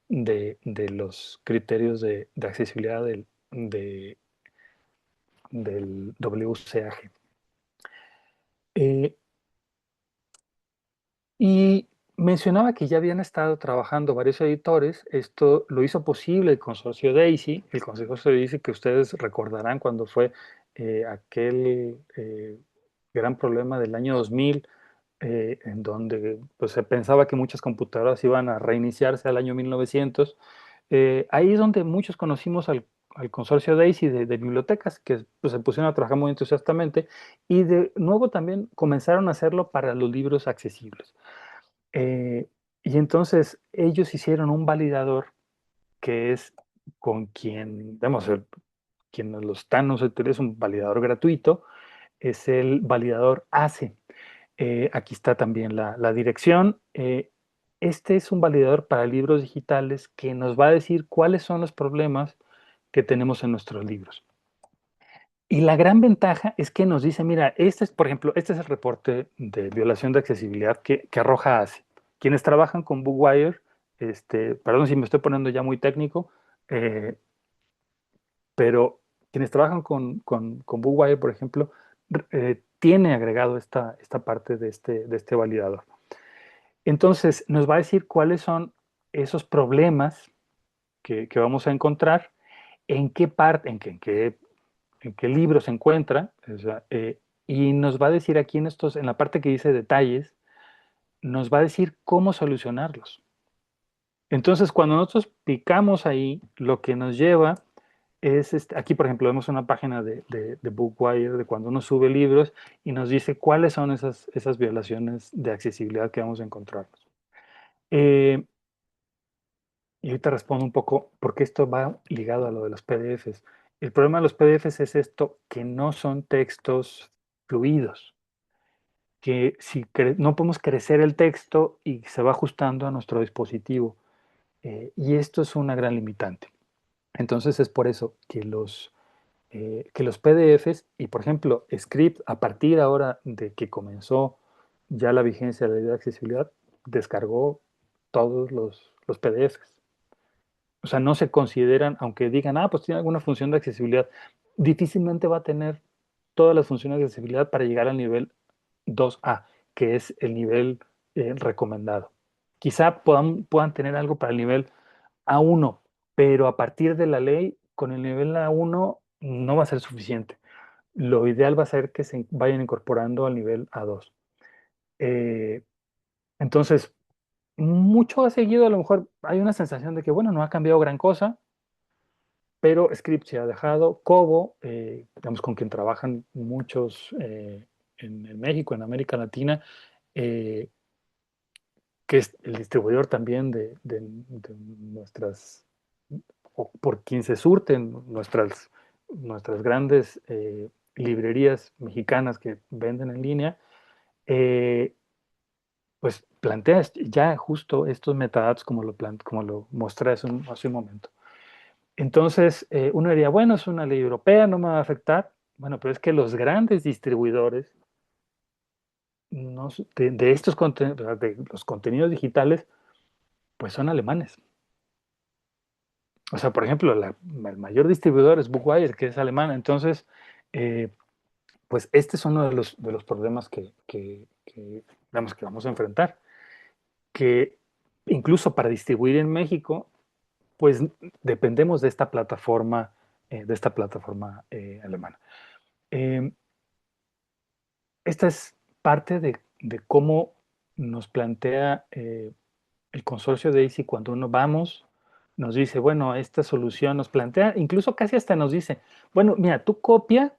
de los criterios de accesibilidad del WCAG. Eh, y mencionaba que ya habían estado trabajando varios editores. Esto lo hizo posible el consorcio DAISY, el consorcio DAISY que ustedes recordarán cuando fue aquel gran problema del año 2000, en donde pues, se pensaba que muchas computadoras iban a reiniciarse al año 1900. Ahí es donde muchos conocimos al consorcio DAISY de bibliotecas, que pues, se pusieron a trabajar muy entusiastamente, y de nuevo también comenzaron a hacerlo para los libros accesibles. Eh, Y entonces ellos hicieron un validador que es con quien, vamos, quien nos lo están, es un validador gratuito, es el validador ACE. Aquí está también la dirección. Este es un validador para libros digitales que nos va a decir cuáles son los problemas que tenemos en nuestros libros. Y la gran ventaja es que nos dice, mira, este es, por ejemplo, este es el reporte de violación de accesibilidad que arroja ACE. Quienes trabajan con Bookwire, perdón si me estoy poniendo ya muy técnico, eh, pero quienes trabajan con Bookwire, por ejemplo, tiene agregado esta parte de este validador. Entonces, nos va a decir cuáles son esos problemas que vamos a encontrar, en qué parte, en qué libro se encuentra, o sea, y nos va a decir aquí en la parte que dice detalles, nos va a decir cómo solucionarlos. Entonces, cuando nosotros picamos ahí, lo que nos lleva es, aquí por ejemplo vemos una página de Bookwire de cuando uno sube libros y nos dice cuáles son esas violaciones de accesibilidad que vamos a encontrarnos. Eh, y ahorita respondo un poco porque esto va ligado a lo de los PDFs. El problema de los PDFs es esto, que no son textos fluidos, que si no podemos crecer el texto y se va ajustando a nuestro dispositivo. Y esto es una gran limitante. Entonces es por eso que los PDFs y, por ejemplo, Script, a partir ahora de que comenzó ya la vigencia de la ley de accesibilidad, descargó todos los PDFs. O sea, no se consideran, aunque digan, pues tiene alguna función de accesibilidad, difícilmente va a tener todas las funciones de accesibilidad para llegar al nivel 2A, que es el nivel recomendado. Quizá puedan tener algo para el nivel A1, pero a partir de la ley, con el nivel A1 no va a ser suficiente. Lo ideal va a ser que se vayan incorporando al nivel A2. Eh, entonces, mucho ha seguido, a lo mejor hay una sensación de que, bueno, no ha cambiado gran cosa, pero Script se ha dejado. Kobo, digamos, con quien trabajan muchos en México, en América Latina, eh, que es el distribuidor también de nuestras, o por quien se surten nuestras grandes librerías mexicanas que venden en línea, eh, pues plantea ya justo estos metadatos como lo mostré hace un momento. Entonces, uno diría, bueno, es una ley europea, no me va a afectar. Bueno, pero es que los grandes distribuidores de estos de los contenidos digitales, pues son alemanes. O sea, por ejemplo, el mayor distribuidor es Bookwire, que es alemán. Entonces, eh, pues este es uno de los problemas digamos, que vamos a enfrentar. Que incluso para distribuir en México, pues dependemos de esta plataforma alemana. Eh, Esta es parte de cómo nos plantea el consorcio de DAISY cuando uno vamos, nos dice, bueno, esta solución nos plantea, incluso casi hasta nos dice, bueno, mira, tú copia,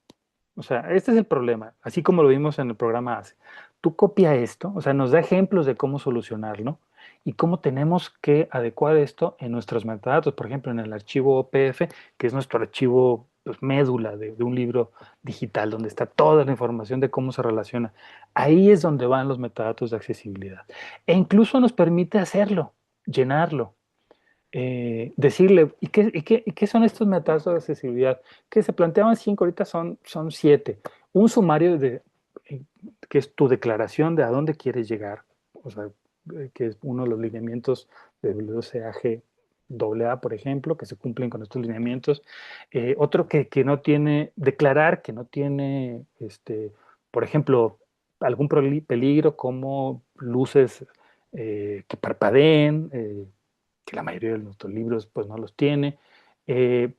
o sea, este es el problema, así como lo vimos en el programa ACE, tú copia esto, o sea, nos da ejemplos de cómo solucionarlo y cómo tenemos que adecuar esto en nuestros metadatos, por ejemplo, en el archivo OPF, que es nuestro archivo pues, médula de un libro digital, donde está toda la información de cómo se relaciona. Ahí es donde van los metadatos de accesibilidad. E incluso nos permite hacerlo, llenarlo, decirle, ¿y qué son estos metadatos de accesibilidad? Que se planteaban 5, ahorita son 7. Un sumario eh, que es tu declaración de a dónde quieres llegar, o sea, que es uno de los lineamientos de WCAG AA, por ejemplo, que se cumplen con estos lineamientos. Otro que no tiene, declarar que no tiene, por ejemplo, algún peligro como luces que parpadeen, que la mayoría de nuestros libros pues no los tiene. Eh,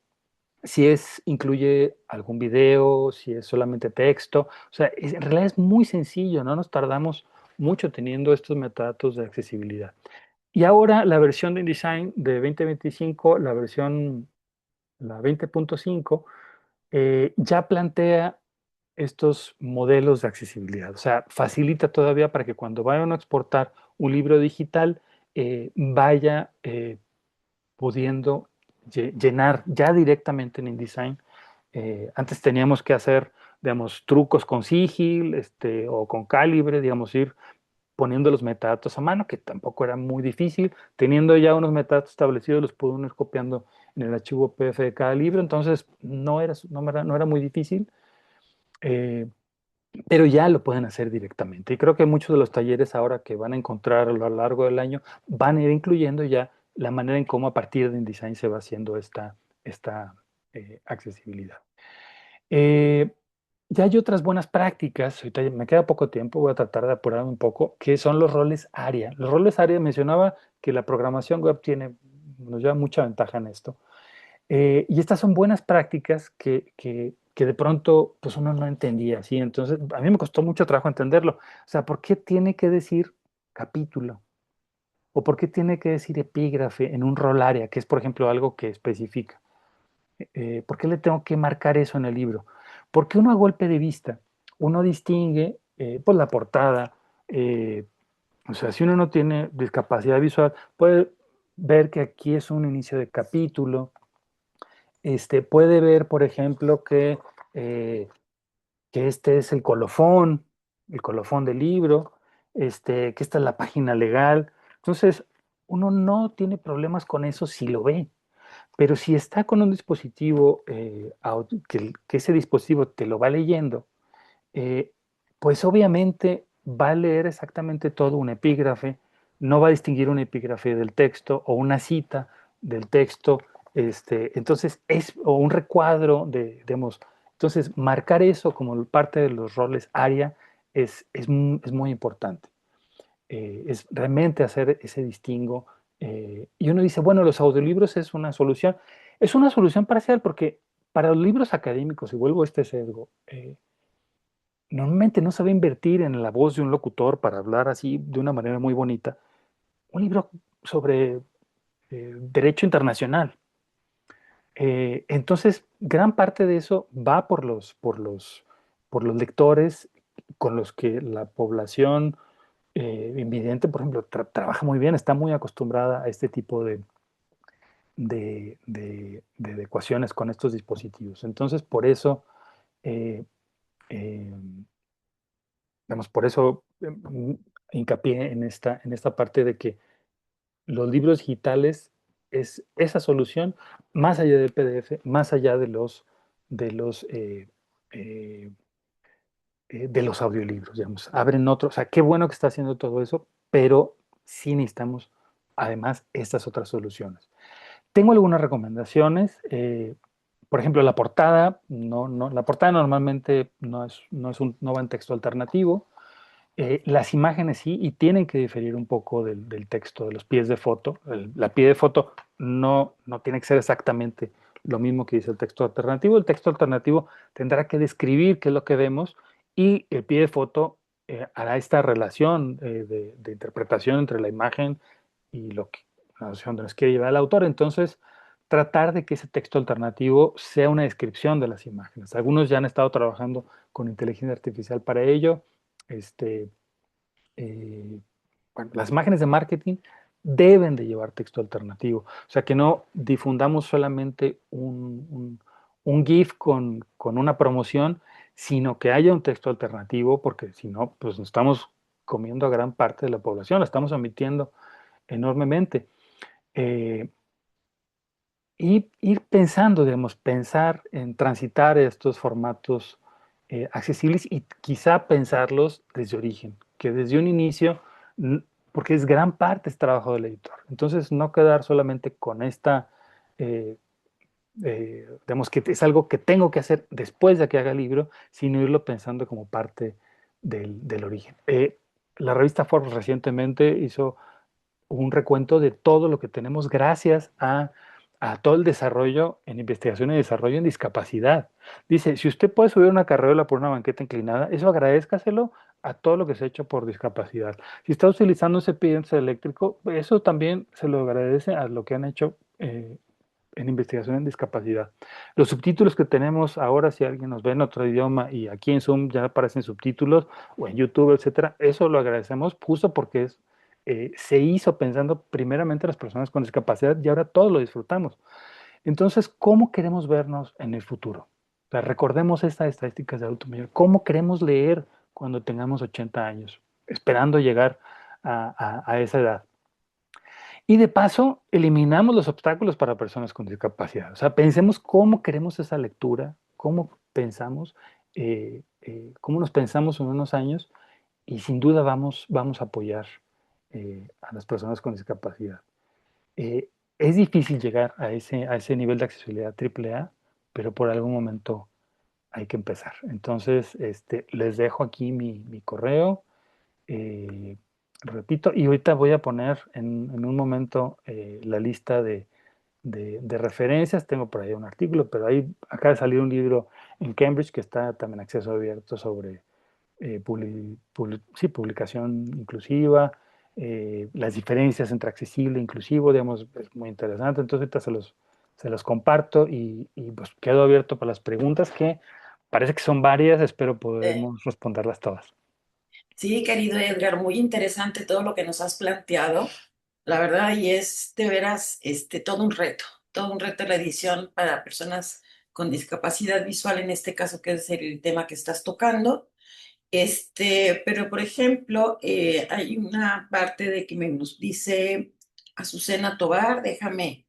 si incluye algún video, si es solamente texto, o sea, en realidad es muy sencillo, no nos tardamos mucho teniendo estos metadatos de accesibilidad. Y ahora la versión de InDesign de 2025, la 20.5, ya plantea estos modelos de accesibilidad. O sea, facilita todavía para que cuando vayan a exportar un libro digital, vaya pudiendo llenar ya directamente en InDesign. Antes teníamos que hacer, digamos, trucos con Sigil, o con Calibre, digamos, ir poniendo los metadatos a mano, que tampoco era muy difícil. Teniendo ya unos metadatos establecidos, los pudo uno ir copiando en el archivo PDF de cada libro, entonces no era muy difícil, eh, pero ya lo pueden hacer directamente. Y creo que muchos de los talleres ahora que van a encontrar a lo largo del año van a ir incluyendo ya la manera en cómo a partir de InDesign se va haciendo esta accesibilidad. Eh, ya hay otras buenas prácticas, ahorita me queda poco tiempo, voy a tratar de apurarme un poco, que son los roles área. Los roles área, mencionaba que la programación web nos lleva mucha ventaja en esto. Y estas son buenas prácticas que de pronto pues uno no entendía, ¿sí? Entonces, a mí me costó mucho trabajo entenderlo. O sea, ¿por qué tiene que decir capítulo? ¿O por qué tiene que decir epígrafe en un rol área, que es, por ejemplo, algo que especifica? ¿Por qué le tengo que marcar eso en el libro? Porque uno a golpe de vista, uno distingue pues la portada, eh, o sea, si uno no tiene discapacidad visual, puede ver que aquí es un inicio de capítulo, puede ver, por ejemplo, eh, que este es el colofón del libro, que esta es la página legal. Entonces, uno no tiene problemas con eso si lo ve. Pero si está con un dispositivo, que ese dispositivo te lo va leyendo, eh, pues obviamente va a leer exactamente todo un epígrafe, no va a distinguir un epígrafe del texto o una cita del texto, entonces o un recuadro digamos, entonces marcar eso como parte de los roles área es muy importante. Es realmente hacer ese distingo. Y uno dice, bueno, los audiolibros es una solución. Es una solución parcial porque para los libros académicos, y vuelvo a este sesgo, normalmente no se va a invertir en la voz de un locutor para hablar así de una manera muy bonita. Un libro sobre derecho internacional. Entonces, gran parte de eso va por los lectores con los que la población invidente, por ejemplo, trabaja muy bien, está muy acostumbrada a este tipo de ecuaciones con estos dispositivos. Entonces, por eso, eh, eh, por eso hincapié en esta parte de que los libros digitales es esa solución, más allá del PDF, más allá de los, eh, eh, de los audiolibros, digamos. Abren otro, o sea, qué bueno que está haciendo todo eso, pero sí necesitamos además estas otras soluciones. Tengo algunas recomendaciones. Por ejemplo, la portada, la portada normalmente no va en texto alternativo. Las imágenes sí, y tienen que diferir un poco del texto, de los pies de foto. La pie de foto no tiene que ser exactamente lo mismo que dice el texto alternativo. El texto alternativo tendrá que describir qué es lo que vemos y el pie de foto hará esta relación de interpretación entre la imagen y la noción de nos quiere llevar el autor. Entonces, tratar de que ese texto alternativo sea una descripción de las imágenes. Algunos ya han estado trabajando con inteligencia artificial para ello. Este, eh, bueno, las imágenes de marketing deben de llevar texto alternativo. O sea, que no difundamos solamente un GIF con una promoción, sino que haya un texto alternativo, porque si no, pues nos estamos comiendo a gran parte de la población, la estamos omitiendo enormemente. Eh, y ir pensando, digamos, pensar en transitar estos formatos accesibles y quizá pensarlos desde origen, que desde un inicio, porque es gran parte es trabajo del editor. Entonces, no quedar solamente con eh, digamos, que es algo que tengo que hacer después de que haga el libro, sino irlo pensando como parte del origen. La revista Forbes recientemente hizo un recuento de todo lo que tenemos gracias a todo el desarrollo en investigación y desarrollo en discapacidad. Dice, si usted puede subir una carreola por una banqueta inclinada, eso agradezcaselo a todo lo que se ha hecho por discapacidad. Si está utilizando un cepillo eléctrico, eso también se lo agradece a lo que han hecho en investigación en discapacidad. Los subtítulos que tenemos ahora, si alguien nos ve en otro idioma y aquí en Zoom ya aparecen subtítulos o en YouTube, etcétera, eso lo agradecemos justo porque se hizo pensando primeramente en las personas con discapacidad y ahora todos lo disfrutamos. Entonces, ¿cómo queremos vernos en el futuro? O sea, recordemos estas estadísticas de adulto mayor. ¿Cómo queremos leer cuando tengamos 80 años, esperando llegar a esa edad? Y de paso, eliminamos los obstáculos para personas con discapacidad. O sea, pensemos cómo queremos esa lectura, cómo pensamos, cómo nos pensamos en unos años y sin duda vamos a apoyar a las personas con discapacidad. Eh, es difícil llegar a ese nivel de accesibilidad AAA, pero por algún momento hay que empezar. Entonces, les dejo aquí mi correo, eh, repito, y ahorita voy a poner en un momento la lista de referencias. Tengo por ahí un artículo, pero ahí acaba de salir un libro en Cambridge que está también acceso abierto sobre sí, publicación inclusiva, las diferencias entre accesible e inclusivo, digamos, es muy interesante. Entonces, ahorita se los comparto y pues quedo abierto para las preguntas que parece que son varias, espero Eh, podemos responderlas todas. sí, querido Edgar, muy interesante todo lo que nos has planteado, la verdad, y es de veras todo un reto la edición para personas con discapacidad visual, en este caso, que es el tema que estás tocando. Pero por ejemplo, hay una parte de que me nos dice Azucena Tobar, déjame,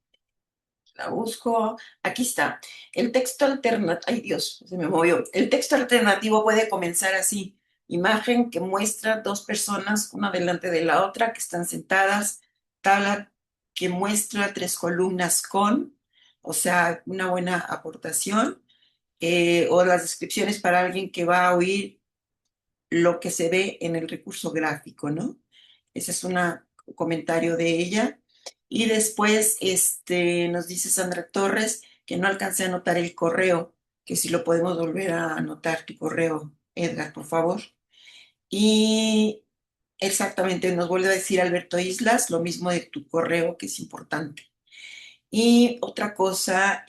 la busco. Aquí está. El texto alternativo, ay Dios, se me movió. El texto alternativo puede comenzar así. Imagen que muestra dos personas, una delante de la otra, que están sentadas. Tabla que muestra tres columnas con, o sea, una buena aportación. O las descripciones para alguien que va a oír lo que se ve en el recurso gráfico, ¿no? Ese es un comentario de ella. Y después nos dice Sandra Torres que no alcancé a anotar el correo, que si lo podemos volver a anotar tu correo, Edgar, por favor. Y exactamente, nos vuelve a decir Alberto Islas, lo mismo de tu correo, que es importante. Y otra cosa,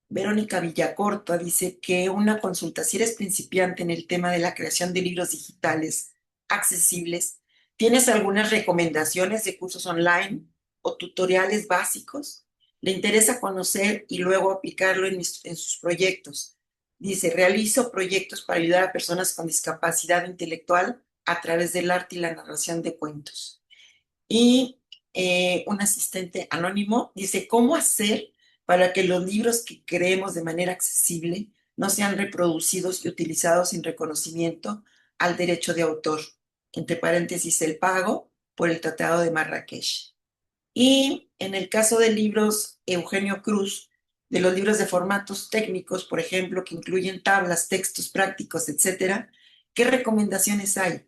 Verónica Villacorta dice que una consulta, si eres principiante en el tema de la creación de libros digitales accesibles, ¿tienes algunas recomendaciones de cursos online o tutoriales básicos? Le interesa conocer y luego aplicarlo en sus proyectos. Dice, realizo proyectos para ayudar a personas con discapacidad intelectual a través del arte y la narración de cuentos. Y un asistente anónimo dice, ¿cómo hacer para que los libros que creemos de manera accesible no sean reproducidos y utilizados sin reconocimiento al derecho de autor? Entre paréntesis, el pago por el Tratado de Marrakech. Y en el caso de libros, Eugenio Cruz, de los libros de formatos técnicos, por ejemplo, que incluyen tablas, textos prácticos, etcétera, ¿qué recomendaciones hay?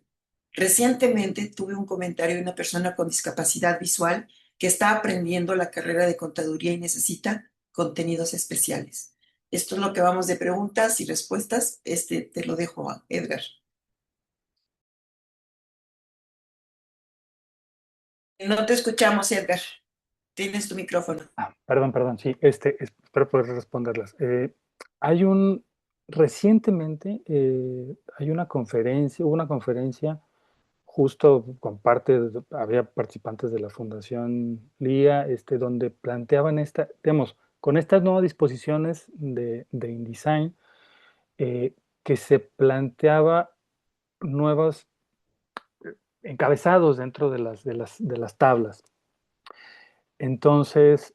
Recientemente tuve un comentario de una persona con discapacidad visual que está aprendiendo la carrera de contaduría y necesita contenidos especiales. Esto es lo que vamos de preguntas y respuestas. Te lo dejo a Edgar. No te escuchamos, Edgar. Tienes tu micrófono. Perdón, sí, espero poder responderlas. Recientemente hay una conferencia, hubo una conferencia justo con había participantes de la Fundación LIA, donde planteaban digamos, con estas nuevas disposiciones de InDesign, que se planteaba nuevos encabezados dentro de las tablas. Entonces,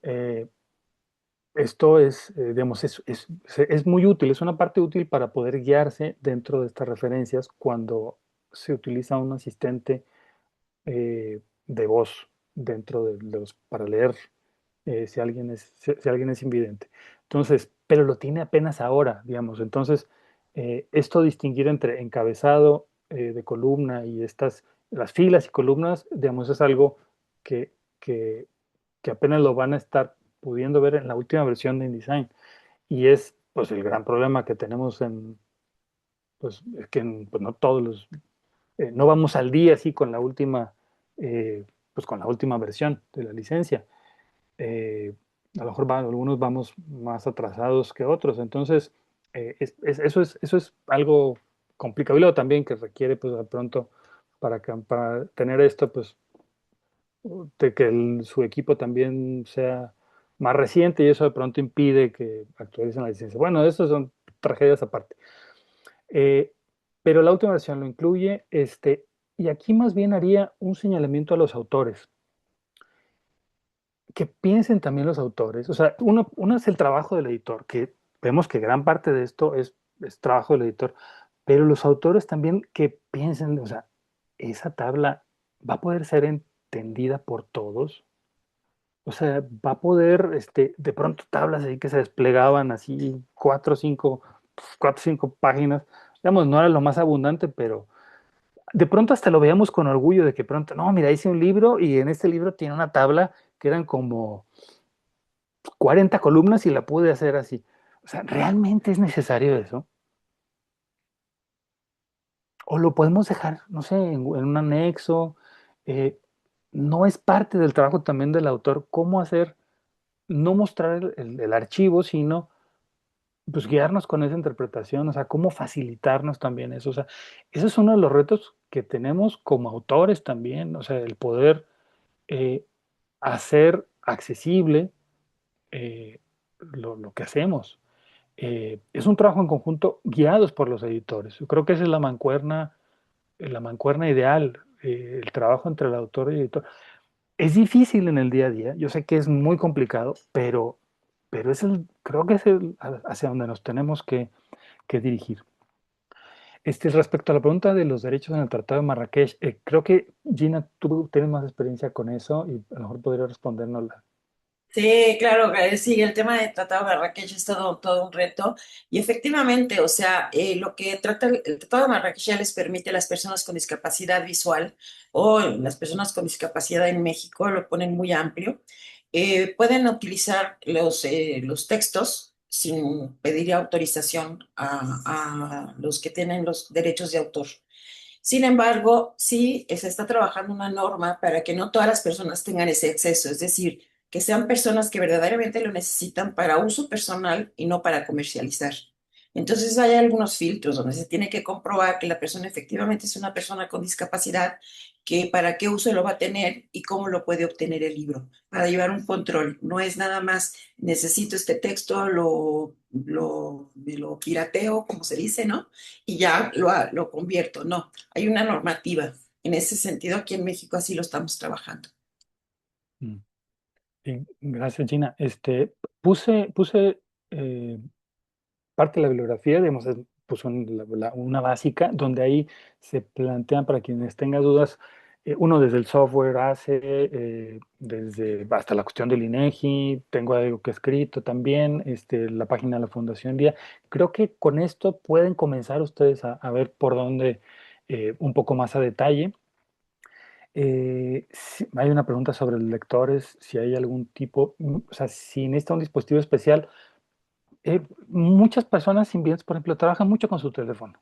esto digamos, es muy útil, es una parte útil para poder guiarse dentro de estas referencias cuando se utiliza un asistente de voz dentro para leer si alguien es invidente. Entonces, pero lo tiene apenas ahora, digamos. Entonces, esto distinguir entre encabezado de columna y las filas y columnas, digamos, es algo que, que, que apenas lo van a estar pudiendo ver en la última versión de InDesign. Y es, pues, el gran problema que tenemos pues, es que pues, no todos no vamos al día así eh, con la última versión de la licencia. A lo mejor algunos vamos más atrasados que otros. Entonces, eso es algo complicado. Y luego también que requiere, pues, de pronto, para tener esto, pues, de que su equipo también sea más reciente y eso de pronto impide que actualicen la licencia. Bueno, eso son tragedias aparte. Eh, pero la última versión lo incluye, y aquí más bien haría un señalamiento a los autores, que piensen también los autores. O sea, uno es el trabajo del editor, que vemos que gran parte de esto es trabajo del editor, pero los autores también que piensen, o sea, esa tabla va a poder ser entendida por todos. O sea, va a poder, de pronto tablas ahí que se desplegaban así cuatro o cinco páginas. Digamos, no era lo más abundante, pero de pronto hasta lo veíamos con orgullo de que pronto, no, mira, hice un libro y en este libro tiene una tabla que eran como 40 columnas y la pude hacer así. O sea, ¿realmente es necesario eso? O lo podemos dejar, no sé, en un anexo. eh, no es parte del trabajo también del autor cómo hacer, no mostrar el archivo, sino pues guiarnos con esa interpretación, o sea, cómo facilitarnos también eso. O sea, ese es uno de los retos que tenemos como autores también, o sea, el poder eh, hacer accesible lo que hacemos. Es un trabajo en conjunto guiados por los editores. Yo creo que esa es la mancuerna ideal, el trabajo entre el autor y el editor. Es difícil en el día a día, yo sé que es muy complicado, pero creo que es hacia donde nos tenemos que dirigir. Respecto a la pregunta de los derechos en el Tratado de Marrakech, creo que Gina, tú tienes más experiencia con eso y a lo mejor podría respondernos. Sí, claro, sí, el tema de Tratado de Marrakech es todo un reto y efectivamente, o sea, lo que trata el Tratado de Marrakech ya les permite a las personas con discapacidad visual o las personas con discapacidad en México, lo ponen muy amplio, pueden utilizar los textos sin pedir autorización a los que tienen los derechos de autor. Sin embargo, sí se está trabajando una norma para que no todas las personas tengan ese acceso, es decir, que sean personas que verdaderamente lo necesitan para uso personal y no para comercializar. Entonces hay algunos filtros donde se tiene que comprobar que la persona efectivamente es una persona con discapacidad, que para qué uso lo va a tener y cómo lo puede obtener el libro, para llevar un control. No es nada más necesito este texto, me lo pirateo, como se dice, ¿no? Y ya lo convierto. No, hay una normativa. En ese sentido, aquí en México así lo estamos trabajando. Mm. Sí, gracias, Gina. Puse eh, parte de la bibliografía, digamos, puse una básica donde ahí se plantean para quienes tengan dudas, uno desde el software hace, desde hasta la cuestión del INEGI, tengo algo que he escrito también, la página de la Fundación Día. Creo que con esto pueden comenzar ustedes a ver por dónde, un poco más a detalle. Hay una pregunta sobre los lectores, si hay algún tipo, o sea, si necesita un dispositivo especial. Muchas personas sin bienes, por ejemplo, trabajan mucho con su teléfono.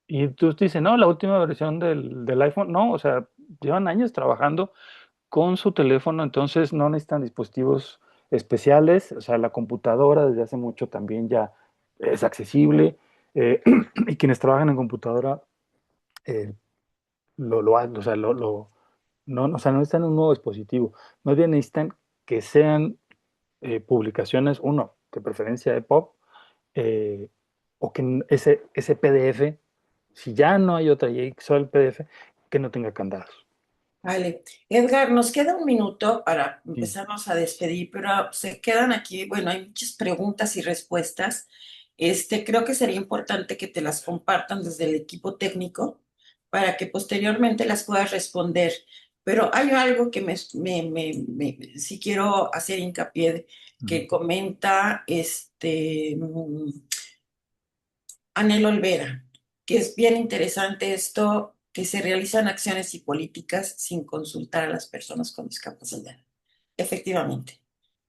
Y tú dices, no, la última versión del iPhone, no, o sea, llevan años trabajando con su teléfono, entonces no necesitan dispositivos especiales, o sea, la computadora desde hace mucho también ya es accesible, y quienes trabajan en computadora eh, lo hacen, o sea, no, o sea, no necesitan un nuevo dispositivo, más bien necesitan que sean publicaciones, uno, de preferencia de pop, eh, o que ese PDF, si ya no hay otra y hay solo el PDF, que no tenga candados. Vale. Edgar, nos queda un minuto para Sí. empezarnos a despedir, pero se quedan aquí, bueno, hay muchas preguntas y respuestas. Creo que sería importante que te las compartan desde el equipo técnico para que posteriormente las puedas responder. Pero hay algo que sí quiero hacer hincapié, Ujú. que comenta Anel Olvera, que es bien interesante esto, que se realizan acciones y políticas sin consultar a las personas con discapacidad. Efectivamente,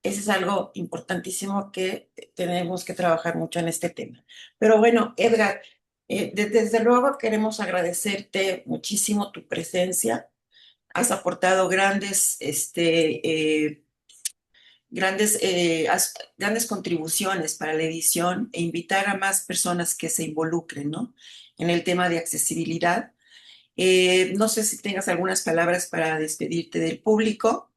eso es algo importantísimo que tenemos que trabajar mucho en este tema. Pero bueno, Edgar, desde luego queremos agradecerte muchísimo tu presencia. Has aportado grandes contribuciones para la edición e invitar a más personas que se involucren, ¿no? En el tema de accesibilidad. No sé si tengas algunas palabras para despedirte del público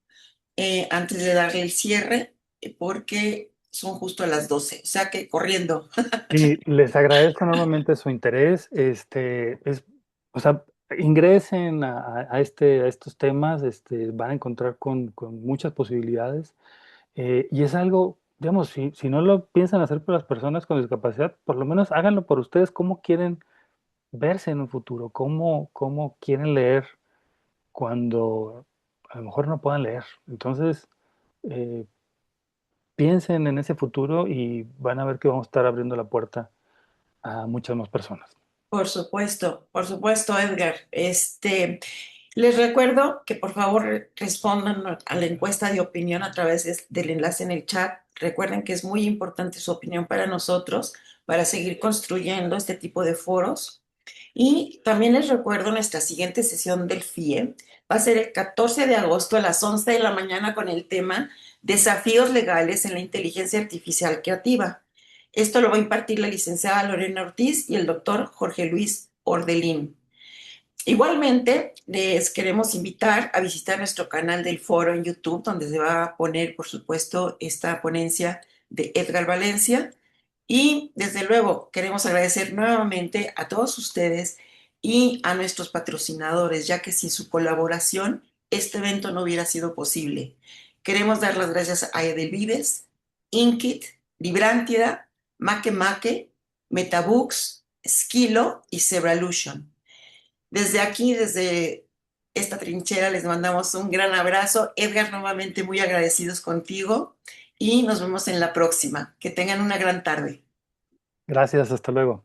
antes de darle el cierre, porque son justo a las 12, o sea que corriendo. Y les agradezco enormemente su interés. O sea, ingresen a estos temas, van a encontrar con muchas posibilidades. Y es algo, digamos, si no lo piensan hacer por las personas con discapacidad, por lo menos háganlo por ustedes. ¿Cómo quieren verse en un futuro? ¿Cómo quieren leer cuando a lo mejor no puedan leer? Entonces, eh, piensen en ese futuro y van a ver que vamos a estar abriendo la puerta a muchas más personas. Por supuesto, Edgar. Les recuerdo que por favor respondan a la encuesta de opinión a través del enlace en el chat. Recuerden que es muy importante su opinión para nosotros, para seguir construyendo este tipo de foros. Y también les recuerdo nuestra siguiente sesión del FIE. Va a ser el 14 de agosto a las 11 de la mañana con el tema Desafíos legales en la inteligencia artificial creativa. Esto lo va a impartir la licenciada Lorena Ortiz y el doctor Jorge Luis Ordelín. Igualmente, les queremos invitar a visitar nuestro canal del foro en YouTube, donde se va a poner, por supuesto, esta ponencia de Edgar Valencia. Y desde luego, queremos agradecer nuevamente a todos ustedes y a nuestros patrocinadores, ya que sin su colaboración, este evento no hubiera sido posible. Queremos dar las gracias a Edelvives, Inkit, Librántida, Make Make, Metabooks, Skilo y Zebralution. Desde aquí, desde esta trinchera, les mandamos un gran abrazo. Edgar, nuevamente muy agradecidos contigo y nos vemos en la próxima. Que tengan una gran tarde. Gracias, hasta luego.